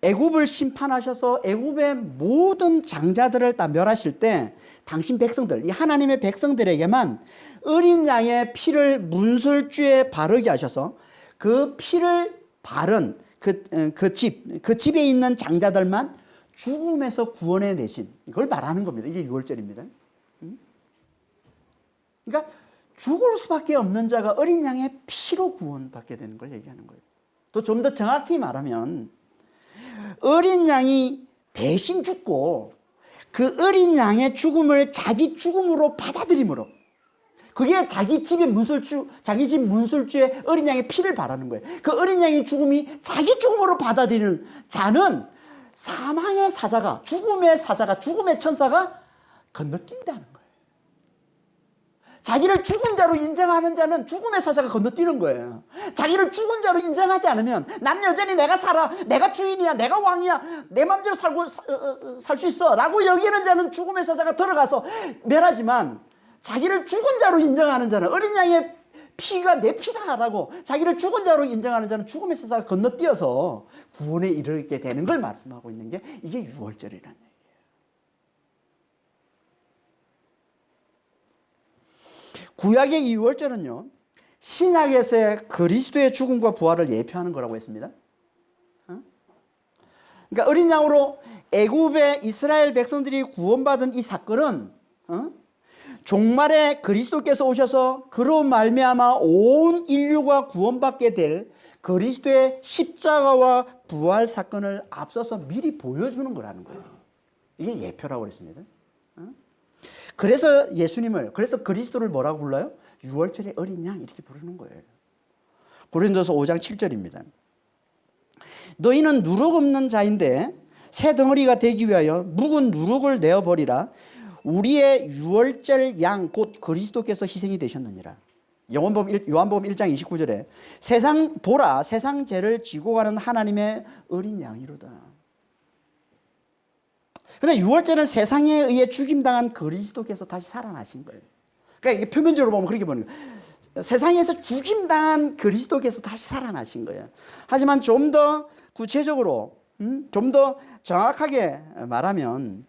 애굽을 심판하셔서 애굽의 모든 장자들을 다 멸하실 때 당신 백성들, 이 하나님의 백성들에게만 어린 양의 피를 문설주에 바르게 하셔서 그 피를 바른 그 집에 있는 장자들만 죽음에서 구원해 내신, 이걸 말하는 겁니다. 이게 유월절입니다. 그러니까 죽을 수밖에 없는 자가 어린 양의 피로 구원받게 되는 걸 얘기하는 거예요. 또 좀 더 정확히 말하면 어린 양이 대신 죽고 그 어린 양의 죽음을 자기 죽음으로 받아들임으로, 그게 자기 집의 문설주, 자기 집 문설주에 어린 양의 피를 바라는 거예요. 그 어린 양의 죽음이 자기 죽음으로 받아들이는 자는 사망의 사자가, 죽음의 사자가, 죽음의 천사가 건너뛴다는 거예요. 자기를 죽은 자로 인정하는 자는 죽음의 사자가 건너뛰는 거예요. 자기를 죽은 자로 인정하지 않으면 나는 여전히 내가 살아, 내가 주인이야, 내가 왕이야, 내 마음대로 살 수 있어 라고 여기는 자는 죽음의 사자가 들어가서 멸하지만, 자기를 죽은 자로 인정하는 자는, 어린 양의 피가 내 피다라고 자기를 죽은 자로 인정하는 자는 죽음의 사자가 건너뛰어서 구원에 이르게 되는 걸 말씀하고 있는 게 이게 유월절이라는 얘기예요. 구약의 이 유월절은요, 신약에서의 그리스도의 죽음과 부활을 예표하는 거라고 했습니다. 그러니까 어린 양으로 애굽의 이스라엘 백성들이 구원받은 이 사건은 종말에 그리스도께서 오셔서 그로 말미암아 온 인류가 구원받게 될 그리스도의 십자가와 부활 사건을 앞서서 미리 보여주는 거라는 거예요. 이게 예표라고 그랬습니다. 그래서 그래서 그리스도를 뭐라고 불러요? 유월절의 어린 양 이렇게 부르는 거예요. 고린도서 5장 7절입니다. 너희는 누룩 없는 자인데 새 덩어리가 되기 위하여 묵은 누룩을 내어버리라. 우리의 유월절 양 곧 그리스도께서 희생이 되셨느니라. 요한복음 1장 29절에 세상 죄를 지고 가는 하나님의 어린 양이로다. 그러나 유월절은 세상에 의해 죽임당한 그리스도께서 다시 살아나신 거예요. 그러니까 이게 표면적으로 보면 그렇게 보는 거예요. 세상에서 죽임당한 그리스도께서 다시 살아나신 거예요. 하지만 좀 더 구체적으로, 좀 더 정확하게 말하면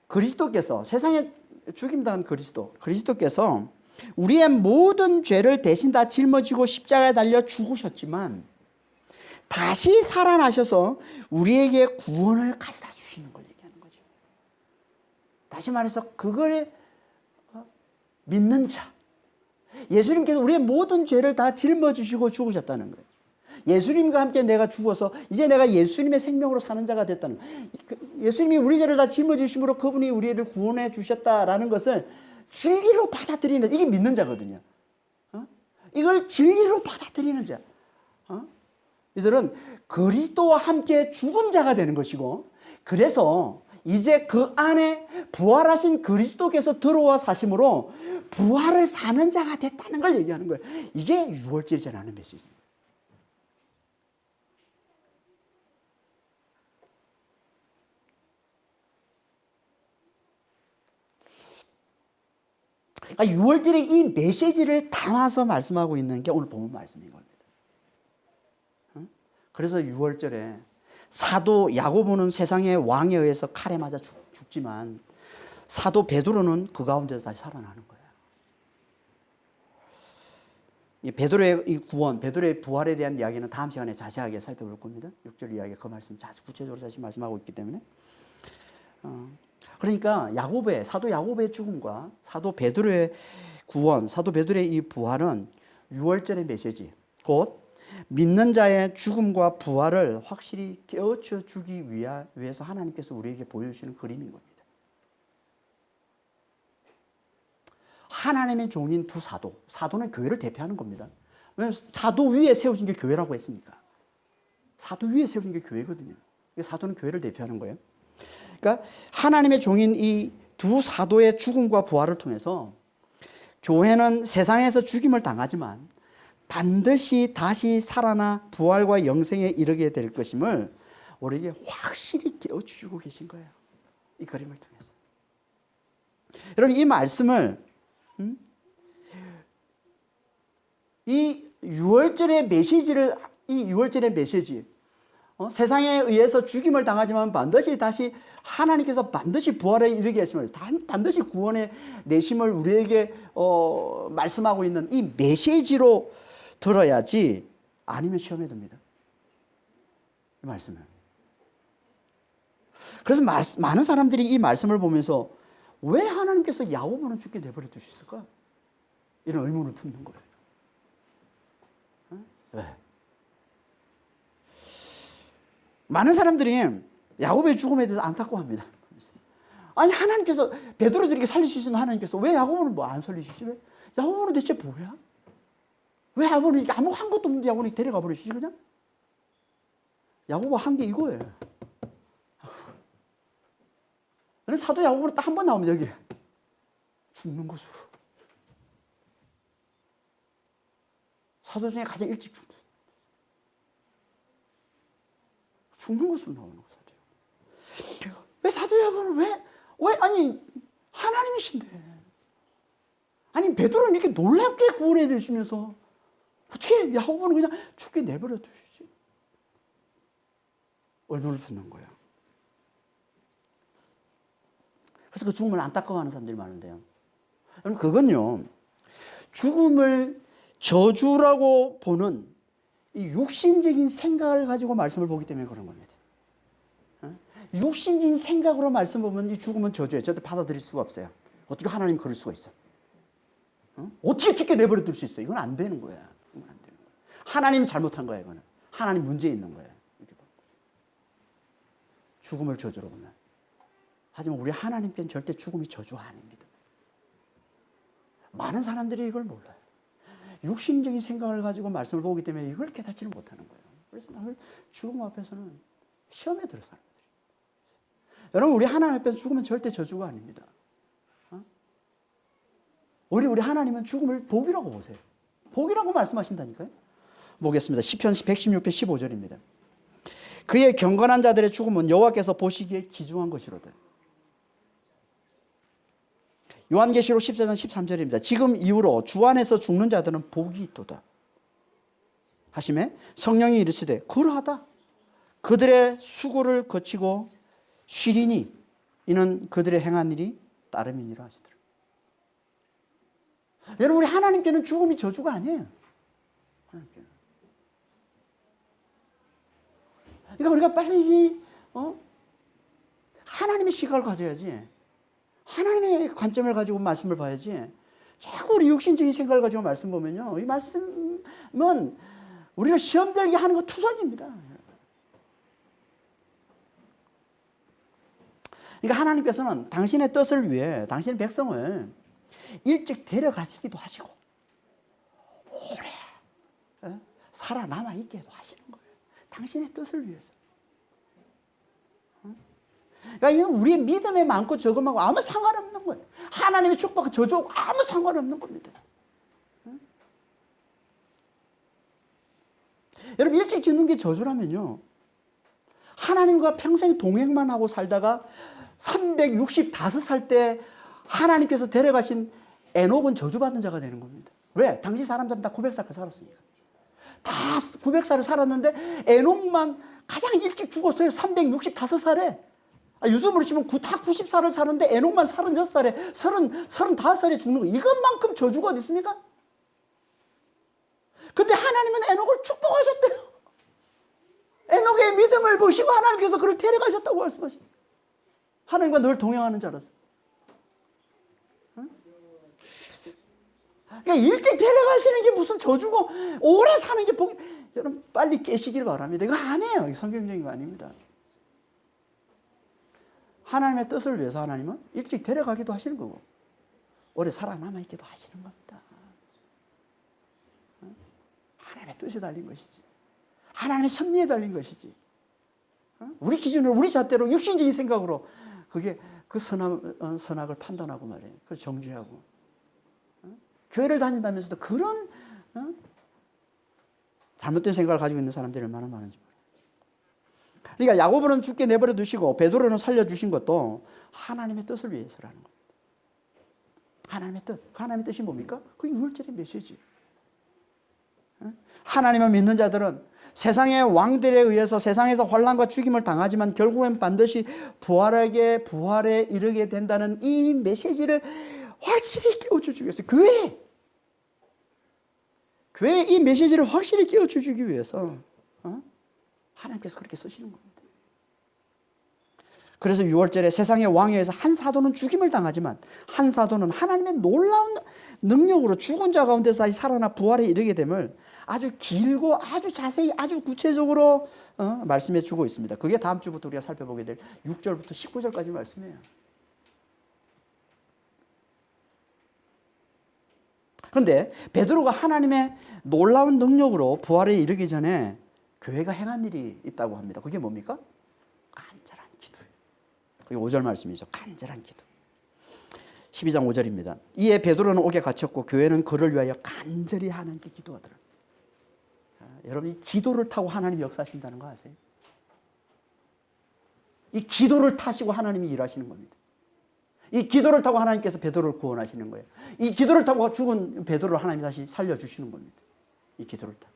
그리스도께서, 세상에 죽임당한 그리스도께서 우리의 모든 죄를 대신 다 짊어지고 십자가에 달려 죽으셨지만 다시 살아나셔서 우리에게 구원을 가져다 주시는 걸 얘기하는 거죠. 다시 말해서 그걸 믿는 자, 예수님께서 우리의 모든 죄를 다 짊어지시고 죽으셨다는 거예요. 예수님과 함께 내가 죽어서 이제 내가 예수님의 생명으로 사는 자가 됐다는 거예요. 예수님이 우리 죄를 다 짊어지심으로 그분이 우리를 구원해 주셨다라는 것을 진리로 받아들이는, 이게 믿는 자거든요. 이걸 진리로 받아들이는 자. 이들은 그리스도와 함께 죽은 자가 되는 것이고, 그래서 이제 그 안에 부활하신 그리스도께서 들어와 사심으로 부활을 사는 자가 됐다는 걸 얘기하는 거예요. 이게 유월절이 전하는 메시지입니다. 그러니까 유월절의 이 메시지를 담아서 말씀하고 있는 게 오늘 본문 말씀인 겁니다. 그래서 유월절에 사도 야고보는 세상의 왕에 의해서 칼에 맞아 죽지만 사도 베드로는 그 가운데서 다시 살아나는 거예요. 이 베드로의 이 구원, 베드로의 부활에 대한 이야기는 다음 시간에 자세하게 살펴볼 겁니다. 6절 이야기 그 말씀 구체적으로 다시 말씀하고 있기 때문에. 그러니까 야고보의 사도 야고보의 죽음과 사도 베드로의 구원, 사도 베드로의 이 부활은 유월절의 메시지, 곧 믿는 자의 죽음과 부활을 확실히 깨우쳐 주기 위해서 하나님께서 우리에게 보여주시는 그림인 겁니다. 하나님의 종인 두 사도, 사도는 교회를 대표하는 겁니다. 왜냐하면 사도 위에 세우신 게 교회라고 했으니까. 사도 위에 세우신 게 교회거든요. 사도는 교회를 대표하는 거예요. 그러니까 하나님의 종인 이 두 사도의 죽음과 부활을 통해서 교회는 세상에서 죽임을 당하지만 반드시 다시 살아나 부활과 영생에 이르게 될 것임을 우리에게 확실히 깨우쳐주고 계신 거예요. 이 그림을 통해서. 여러분 이 말씀을 이 6월절의 메시지를 이 6월절의 메시지 세상에 의해서 죽임을 당하지만 반드시 다시 하나님께서 반드시 부활에 이르게 하심을 반드시 구원의 내심을 우리에게 말씀하고 있는 이 메시지로 들어야지 아니면 시험에 듭니다. 이 말씀을. 그래서 많은 사람들이 이 말씀을 보면서 왜 하나님께서 야고보는 죽게 내버려 두셨을까? 이런 의문을 품는 거예요. 왜? 많은 사람들이 야고보의 죽음에 대해서 안타까워합니다. 아니 하나님께서 베드로들에게 살리시는 하나님께서 왜 야고보는 뭐 안 살리시지? 왜? 야고보는 대체 뭐야? 왜 야고보는 아무 한 것도 없는데 야고보는 데려가 버리시지 그냥? 야고보 한 게 이거예요. 사도 야고보는 딱 한 번 나오면 여기 죽는 것으로. 사도 중에 가장 일찍 죽는 것으로 나오는 거죠. 왜 사도 야고보는 왜 아니 하나님이신데 아니 베드로는 이렇게 놀랍게 구원해 주시면서 어떻게 야고보는 그냥 죽게 내버려 두시지? 의문을 품는 거예요. 그래서 그 죽음을 안타까워하는 사람들이 많은데요. 여러분 그건요 죽음을 저주라고 보는 이 육신적인 생각을 가지고 말씀을 보기 때문에 그런 겁니다. 육신적인 생각으로 말씀 보면 이 죽음은 저주예요. 절대 받아들일 수가 없어요. 어떻게 하나님 그럴 수가 있어? 어떻게 죽게 내버려 둘 수 있어요? 이건 안 되는 거야. 이건 안 되는 거야. 하나님 잘못한 거야. 이거는 하나님 문제 있는 거야. 죽음을 저주로 보면. 하지만 우리 하나님께는 절대 죽음이 저주가 아닙니다. 많은 사람들이 이걸 몰라요. 육신적인 생각을 가지고 말씀을 보기 때문에 이걸 깨닫지는 못하는 거예요. 그래서 늘 죽음 앞에서는 시험에 들어 사람들이. 여러분 우리 하나님 앞에서 죽으면 절대 저주가 아닙니다. 우리 하나님은 죽음을 복이라고 보세요. 복이라고 말씀하신다니까요. 보겠습니다. 시편 116편 15절입니다. 그의 경건한 자들의 죽음은 여호와께서 보시기에 귀중한 것이로다. 요한계시록 14장 13절입니다. 지금 이후로 주 안에서 죽는 자들은 복이 있도다 하시매 성령이 이르시되 그러하다. 그들의 수고를 거치고 쉬리니 이는 그들의 행한 일이 따름이니라 하시더라. 여러분 우리 하나님께는 죽음이 저주가 아니에요. 하나님께는. 그러니까 우리가 빨리 하나님의 시각을 가져야지. 하나님의 관점을 가지고 말씀을 봐야지. 자꾸 우리 육신적인 생각을 가지고 말씀 보면요. 이 말씀은 우리가 시험 들게 하는 거 투성입니다. 그러니까 하나님께서는 당신의 뜻을 위해 당신의 백성을 일찍 데려가시기도 하시고 오래 살아남아 있게 하시는 거예요. 당신의 뜻을 위해서. 그러니까 이건 우리의 믿음에 많고 적음하고 아무 상관없는 거예요. 하나님의 축복과 저주하고 아무 상관없는 겁니다. 여러분 일찍 죽는 게 저주라면요. 하나님과 평생 동행만 하고 살다가 365살 때 하나님께서 데려가신 에녹은 저주받은 자가 되는 겁니다. 왜? 당시 사람들은 다 900살까지 살았으니까. 다 900살을 살았는데 에녹만 가장 일찍 죽었어요. 365살에. 요즘으로 치면 다 90살을 사는데 에녹만 36살에 35살에 죽는 거. 이것만큼 저주가 어디 있습니까? 시험을 보시고 하나님께서 그를 데려가셨다고 말씀하십니다. 하나님과 늘 동행하는 자라서. 그러니까 일찍 데려가시는 게 무슨 저주고 오래 사는 게 복이. 여러분 빨리 깨시길 바랍니다. 이거 아니에요. 이거 성경적인 거 아닙니다. 하나님의 뜻을 위해서 하나님은 일찍 데려가기도 하시는 거고 오래 살아남아있기도 하시는 겁니다. 하나님의 뜻에 달린 것이지. 하나님의 섭리에 달린 것이지. 우리 기준으로 우리 잣대로 육신적인 생각으로 그게 그 선악을 판단하고 말이에요. 그걸 정죄하고. 교회를 다닌다면서도 그런 잘못된 생각을 가지고 있는 사람들이 얼마나 많은지 모르겠어요. 그러니까 야고보는 죽게 내버려 두시고 베드로는 살려주신 것도 하나님의 뜻을 위해서라는 겁니다. 하나님의 뜻. 하나님의 뜻이 뭡니까? 그 6월절의 메시지. 하나님을 믿는 자들은 세상의 왕들에 의해서 세상에서 환난과 죽임을 당하지만 결국엔 반드시 부활에 이르게 된다는 이 메시지를 확실히 깨워주기 위해서 교회에 이 메시지를 확실히 깨워주기 위해서 하나님께서 그렇게 쓰시는 겁니다. 그래서 6월절에 세상의 왕위에서 한 사도는 죽임을 당하지만 한 사도는 하나님의 놀라운 능력으로 죽은 자 가운데서 다시 살아나 부활에 이르게 됨을 아주 길고 아주 자세히 아주 구체적으로 말씀해 주고 있습니다. 그게 다음 주부터 우리가 살펴보게 될 6절부터 19절까지 말씀이에요. 그런데 베드로가 하나님의 놀라운 능력으로 부활에 이르기 전에 교회가 행한 일이 있다고 합니다. 그게 뭡니까? 간절한 기도예요. 그게 5절 말씀이죠. 간절한 기도. 12장 5절입니다. 이에 베드로는 옥에 갇혔고 교회는 그를 위하여 간절히 하나님께 기도하더라. 여러분 이 기도를 타고 하나님이 역사하신다는 거 아세요? 이 기도를 타시고 하나님이 일하시는 겁니다. 이 기도를 타고 하나님께서 베드로를 구원하시는 거예요. 이 기도를 타고 죽은 베드로를 하나님이 다시 살려주시는 겁니다. 이 기도를 타고.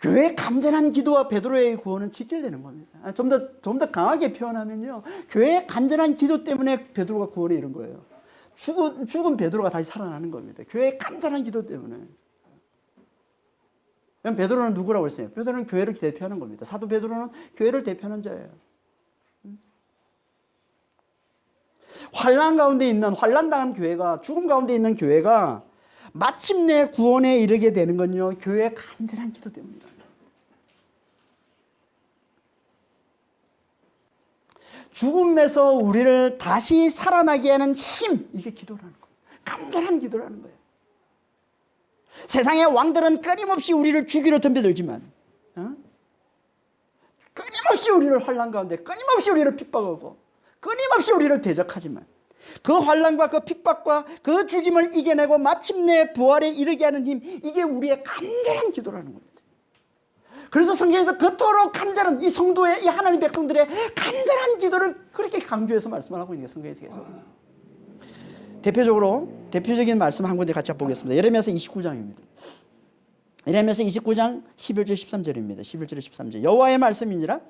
교회의 간절한 기도와 베드로의 구원은 직결되는 겁니다. 좀 더 강하게 표현하면요. 교회의 간절한 기도 때문에 베드로가 구원에 이른 거예요. 죽은 베드로가 다시 살아나는 겁니다. 교회의 간절한 기도 때문에. 베드로는 누구라고 했어요? 베드로는 교회를 대표하는 겁니다. 사도 베드로는 교회를 대표하는 자예요. 환난 가운데 있는 환난당한 교회가 죽음 가운데 있는 교회가 마침내 구원에 이르게 되는 건요. 교회의 간절한 기도 때문입니다. 죽음에서 우리를 다시 살아나게 하는 힘, 이게 기도라는 거예요. 간절한 기도라는 거예요. 세상의 왕들은 끊임없이 우리를 죽이려 덤벼들지만 끊임없이 우리를 환난 가운데 끊임없이 우리를 핍박하고 끊임없이 우리를 대적하지만 그 환난과 그 핍박과 그 죽임을 이겨내고 마침내 부활에 이르게 하는 힘, 이게 우리의 간절한 기도라는 겁니다. 그래서 성경에서 그토록 간절한 이 성도의 이 하나님 백성들의 간절한 기도를 그렇게 강조해서 말씀을 하고 있는 게 성경에서 계속. 대표적인 말씀 한 군데 같이 보겠습니다. 예레미야서 29장입니다. 예레미야서 29장 11절 13절입니다. 11절 13절. 여호와의 말씀이니라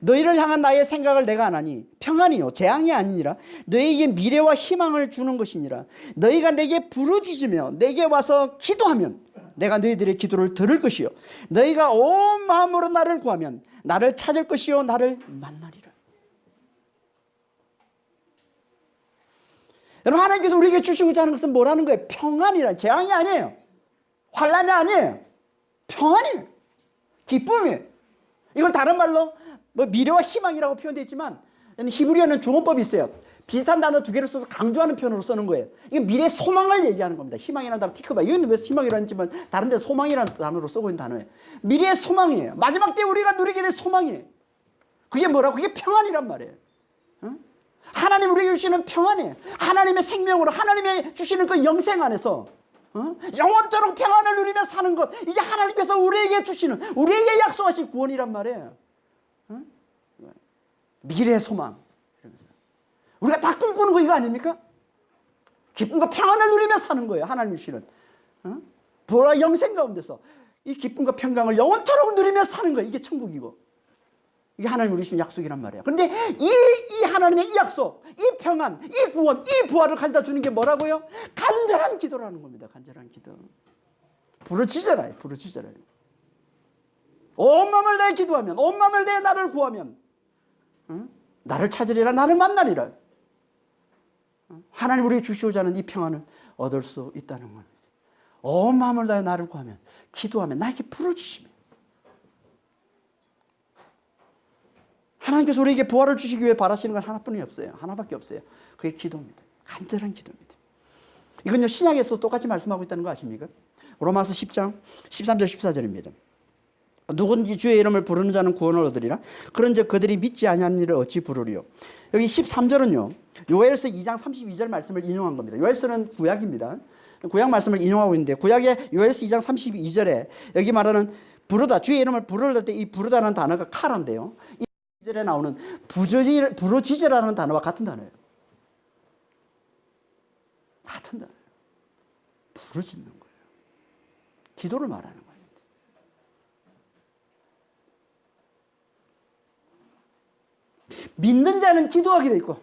너희를 향한 나의 생각을 내가 안 하니 평안이요 재앙이 아니니라 너희에게 미래와 희망을 주는 것이니라. 너희가 내게 부르짖으며 내게 와서 기도하면 내가 너희들의 기도를 들을 것이요 너희가 온 마음으로 나를 구하면 나를 찾을 것이요 나를 만나리라. 여러분 하나님께서 우리에게 주시고자 하는 것은 뭐라는 거예요? 평안이라. 재앙이 아니에요. 환난이 아니에요. 평안이에요. 기쁨이에요. 이걸 다른 말로 미래와 희망이라고 표현되어 있지만 히브리어는 중어법이 있어요. 비슷한 단어 두 개를 써서 강조하는 표현으로 쓰는 거예요. 이게 미래 소망을 얘기하는 겁니다. 희망이라는 단어 티크바. 이건 왜 희망이라는 했지만 다른 데 소망이라는 단어로 쓰고 있는 단어예요. 미래의 소망이에요. 마지막 때 우리가 누리게 될 소망이에요. 그게 뭐라고? 그게 평안이란 말이에요. 하나님 우리에게 주시는 평안이에요. 하나님의 생명으로 하나님의 주시는 그 영생 안에서 영원토록 평안을 누리며 사는 것, 이게 하나님께서 우리에게 주시는, 우리에게 약속하신 구원이란 말이에요. 미래의 소망. 우리가 다 꿈꾸는 거 이거 아닙니까? 기쁨과 평안을 누리며 사는 거예요. 하나님 주시는 부활과 영생 가운데서 이 기쁨과 평강을 영원토록 누리며 사는 거예요. 이게 천국이고. 이게 하나님 우리 주신 약속이란 말이에요. 그런데 이 하나님의 이 약속, 이 평안, 이 구원, 이 부활을 가져다 주는 게 뭐라고요? 간절한 기도라는 겁니다. 간절한 기도. 부르짖어라. 부르짖어라. 온 마음을 다해 기도하면, 온 마음을 다해 나를 구하면, 응? 나를 찾으리라, 나를 만나리라. 하나님 우리에게 주시고자 하는 이 평안을 얻을 수 있다는 겁니다. 온 마음을 다해 나를 구하면, 기도하면, 나에게 부르짖으면. 하나님께서 우리에게 부활을 주시기 위해 바라시는 건 하나뿐이 없어요. 하나밖에 없어요. 그게 기도입니다. 간절한 기도입니다. 이건요, 신약에서 똑같이 말씀하고 있다는 거 아십니까? 로마서 10장 13절 14절입니다. 누구든지 주의 이름을 부르는 자는 구원을 얻으리라. 그런즉 그들이 믿지 아니하는 일을 어찌 부르리요. 여기 13절은요. 요엘서 2장 32절 말씀을 인용한 겁니다. 요엘서는 구약입니다. 구약 말씀을 인용하고 있는데 구약의 요엘서 2장 32절에 여기 말하는 부르다, 주의 이름을 부를 때 이 부르다는 단어가 카라인데요. 이 절에 나오는 부르짖으라는 단어와 같은 단어예요. 같은 단어예요. 부르짖는 거예요. 기도를 말하는 거예요. 믿는 자는 기도하게 돼 있고,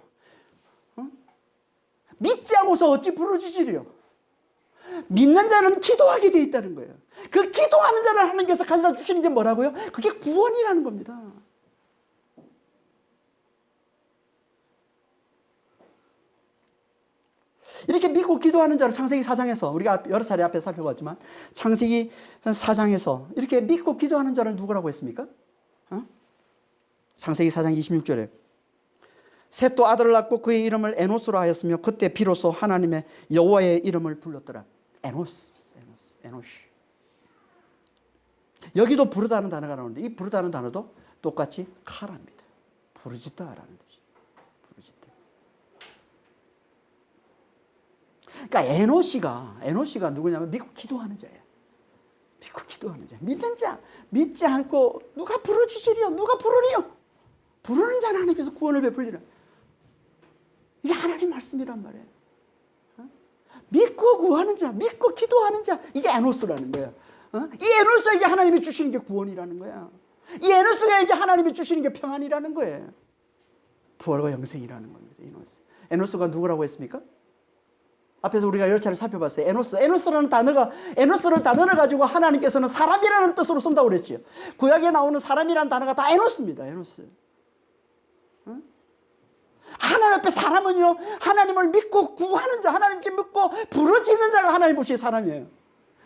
믿지 않고서 어찌 부르짖으리요. 믿는 자는 기도하게 돼 있다는 거예요. 그 기도하는 자를 하나님께서 가져다 주시는 게 뭐라고요? 그게 구원이라는 겁니다. 이렇게 믿고 기도하는 자를 창세기 4장에서 우리가 여러 차례 앞에 살펴봤지만 창세기 4장에서 이렇게 믿고 기도하는 자를 누구라고 했습니까? 창세기 4장 26절에 셋도 아들을 낳고 그의 이름을 에노스로 하였으며 그때 비로소 하나님의 여호와의 이름을 불렀더라. 에노스. 여기도 부르다는 단어가 나오는데 이 부르다는 단어도 똑같이 카라입니다. 부르짖다라는 뜻이죠. 부르짖다. 그러니까 에노시가 누구냐면 믿고 기도하는 자예요. 믿고 기도하는 자. 믿는 자. 믿지 않고 누가 부르짖으리요? 누가 부르리요? 부르는 자는 하나님께서 구원을 베풀리라. 이게 하나님 말씀이란 말이에요. 믿고 구하는 자, 믿고 기도하는 자, 이게 에노스라는 거예요. 이 에노스에게 하나님이 주시는 게 구원이라는 거야. 이 에노스에게 하나님이 주시는 게 평안이라는 거예요. 부활과 영생이라는 겁니다. 에노스가 누구라고 했습니까? 앞에서 우리가 여러 차례 살펴봤어요. 에노스라는 단어를 가지고 하나님께서는 사람이라는 뜻으로 쓴다고 그랬지요. 구약에 나오는 사람이라는 단어가 다 에노스입니다. 에노스. 하나님 앞에 사람은요, 하나님을 믿고 구하는 자, 하나님께 믿고 부르짖는 자가 하나님 보시기에 사람이에요.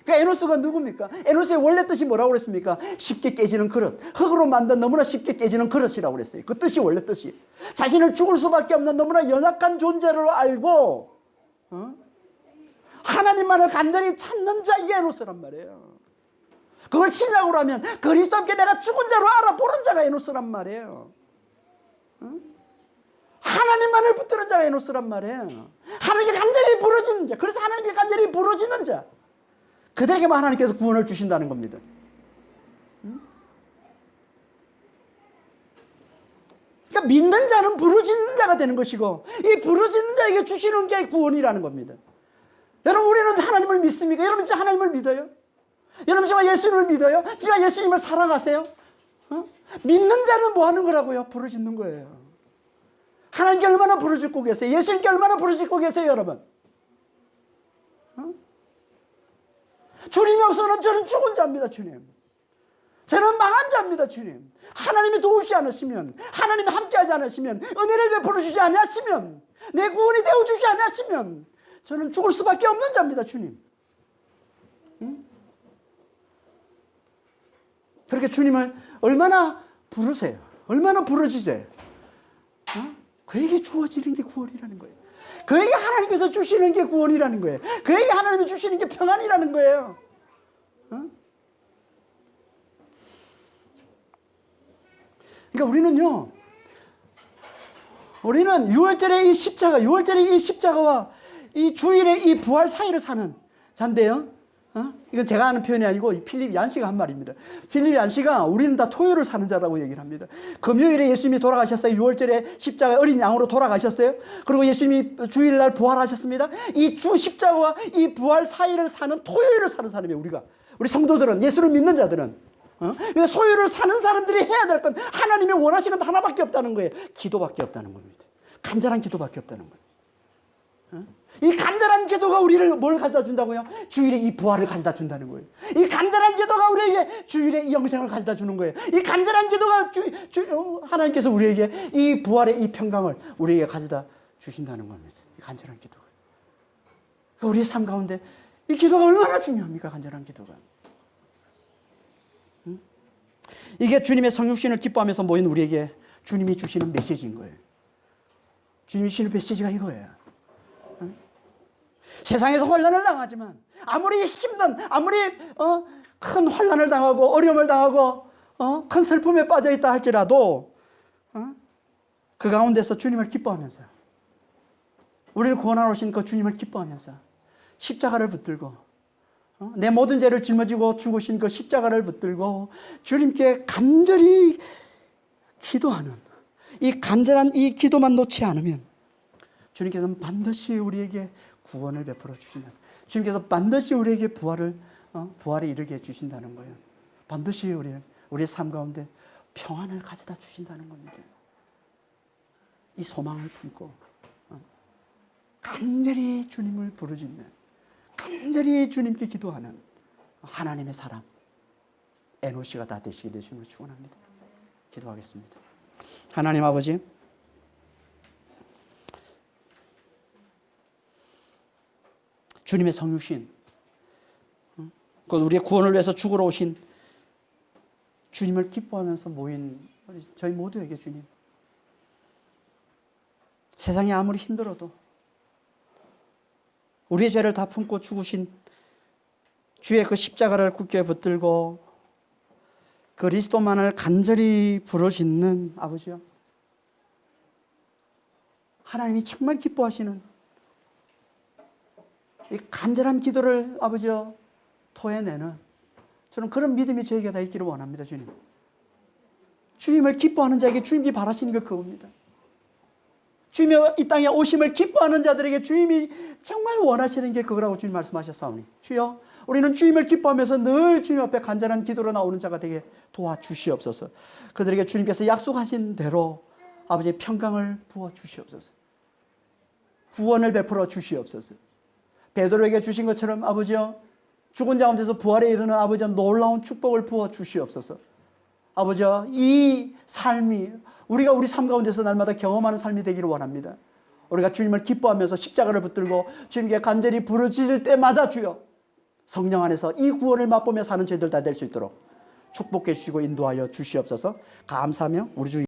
그러니까 에노스가 누굽니까? 에노스의 원래 뜻이 뭐라고 그랬습니까? 쉽게 깨지는 그릇. 흑으로 만든 너무나 쉽게 깨지는 그릇이라고 그랬어요. 그 뜻이 원래 뜻이. 자신을 죽을 수밖에 없는 너무나 연약한 존재로 알고 하나님만을 간절히 찾는 자, 이게 에노스란 말이에요. 그걸 신약으로 하면 그리스도 함께 내가 죽은 자로 알아보는 자가 에노스란 말이에요. 하나님만을 붙드는 자가 에노스란 말이에요. 하나님께 간절히 부르짖는 자. 그래서 하나님께 간절히 부르짖는 자. 그들에게만 하나님께서 구원을 주신다는 겁니다. 그러니까 믿는 자는 부르짖는 자가 되는 것이고 이 부르짖는 자에게 주시는 게 구원이라는 겁니다. 여러분, 우리는 하나님을 믿습니까? 여러분 진짜 하나님을 믿어요? 여러분 정말 예수님을 믿어요? 정말 예수님을 사랑하세요? 믿는 자는 뭐 하는 거라고요? 부르짖는 거예요. 하나님께 얼마나 부르짖고 계세요? 예수님께 얼마나 부르짖고 계세요, 여러분? 주님이 없으면 저는 죽은 자입니다, 주님. 저는 망한 자입니다, 주님. 하나님이 도우시지 않으시면, 하나님이 함께하지 않으시면, 은혜를 베풀어 주지 않으시면, 내 구원이 되어주지 않으시면 저는 죽을 수밖에 없는 자입니다, 주님. 그렇게 주님을 얼마나 부르세요? 얼마나 부르짖어요? 그에게 주어지는 게 구원이라는 거예요. 그에게 하나님께서 주시는 게 구원이라는 거예요. 그에게 하나님이 주시는 게 평안이라는 거예요. 그러니까 우리는 6월절의 이 십자가와 이 주일의 이 부활 사이를 사는 자인데요. 이건 제가 하는 표현이 아니고 필립 얀시가 한 말입니다. 필립 얀시가 우리는 다 토요일을 사는 자라고 얘기를 합니다. 금요일에 예수님이 돌아가셨어요. 6월절에 십자가 어린 양으로 돌아가셨어요. 그리고 예수님이 주일날 부활하셨습니다. 이 십자가와 이 부활 사이를 사는 토요일을 사는 사람이에요. 우리 성도들은, 예수를 믿는 자들은. 근데 소유를 사는 사람들이 해야 될 건 하나님이 원하시는 건 하나밖에 없다는 거예요. 기도밖에 없다는 겁니다. 간절한 기도밖에 없다는 거예요. 이 간절한 기도가 우리를 뭘 가져다 준다고요? 주일에 이 부활을 가져다 준다는 거예요. 이 간절한 기도가 우리에게 주일에 이 영생을 가져다 주는 거예요. 이 간절한 기도가 하나님께서 우리에게 이 부활의 이 평강을 우리에게 가져다 주신다는 겁니다. 이 간절한 기도가. 우리의 삶 가운데 이 기도가 얼마나 중요합니까? 간절한 기도가. 이게 주님의 성육신을 기뻐하면서 모인 우리에게 주님이 주시는 메시지인 거예요. 주님이 주시는 메시지가 이거예요. 세상에서 환난을 당하지만 아무리 힘든, 아무리 큰 환난을 당하고 어려움을 당하고 큰 슬픔에 빠져 있다 할지라도 그 가운데서 주님을 기뻐하면서, 우리를 구원하러 오신 그 주님을 기뻐하면서 십자가를 붙들고 내 모든 죄를 짊어지고 죽으신 그 십자가를 붙들고 주님께 간절히 기도하는 이 간절한 이 기도만 놓지 않으면 주님께서는 반드시 우리에게 구원을 베풀어 주신다. 주님께서 반드시 우리에게 부활에 이르게 해 주신다는 거예요. 반드시 우리의 삶 가운데 평안을 가져다 주신다는 겁니다. 이 소망을 품고 간절히 주님을 부르짖는, 간절히 주님께 기도하는 하나님의 사람 에노시가 다 되시기를 주님을 축원합니다. 기도하겠습니다. 하나님 아버지, 주님의 성육신, 그 우리의 구원을 위해서 죽으러 오신 주님을 기뻐하면서 모인 저희 모두에게 주님, 세상이 아무리 힘들어도 우리의 죄를 다 품고 죽으신 주의 그 십자가를 굳게 붙들고 그리스도만을 간절히 부르짖는 아버지요, 하나님이 정말 기뻐하시는 이 간절한 기도를 아버지요 토해내는 저는 그런 믿음이 저에게 다 있기를 원합니다. 주님, 주님을 기뻐하는 자에게 주님이 바라시는 게 그겁니다. 주님이 이 땅에 오심을 기뻐하는 자들에게 주님이 정말 원하시는 게 그거라고 주님 말씀하셨사오니, 주여 우리는 주님을 기뻐하면서 늘 주님 앞에 간절한 기도로 나오는 자가 되게 도와주시옵소서. 그들에게 주님께서 약속하신 대로 아버지의 평강을 부어주시옵소서. 구원을 베풀어 주시옵소서. 베드로에게 주신 것처럼 아버지여 죽은 자 가운데서 부활에 이르는 아버지여 놀라운 축복을 부어 주시옵소서. 아버지여 이 삶이 우리가 우리 삶 가운데서 날마다 경험하는 삶이 되기를 원합니다. 우리가 주님을 기뻐하면서 십자가를 붙들고 주님께 간절히 부르짖을 때마다 주여 성령 안에서 이 구원을 맛보며 사는 저희들 다 될 수 있도록 축복해 주시고 인도하여 주시옵소서. 감사하며 우리 주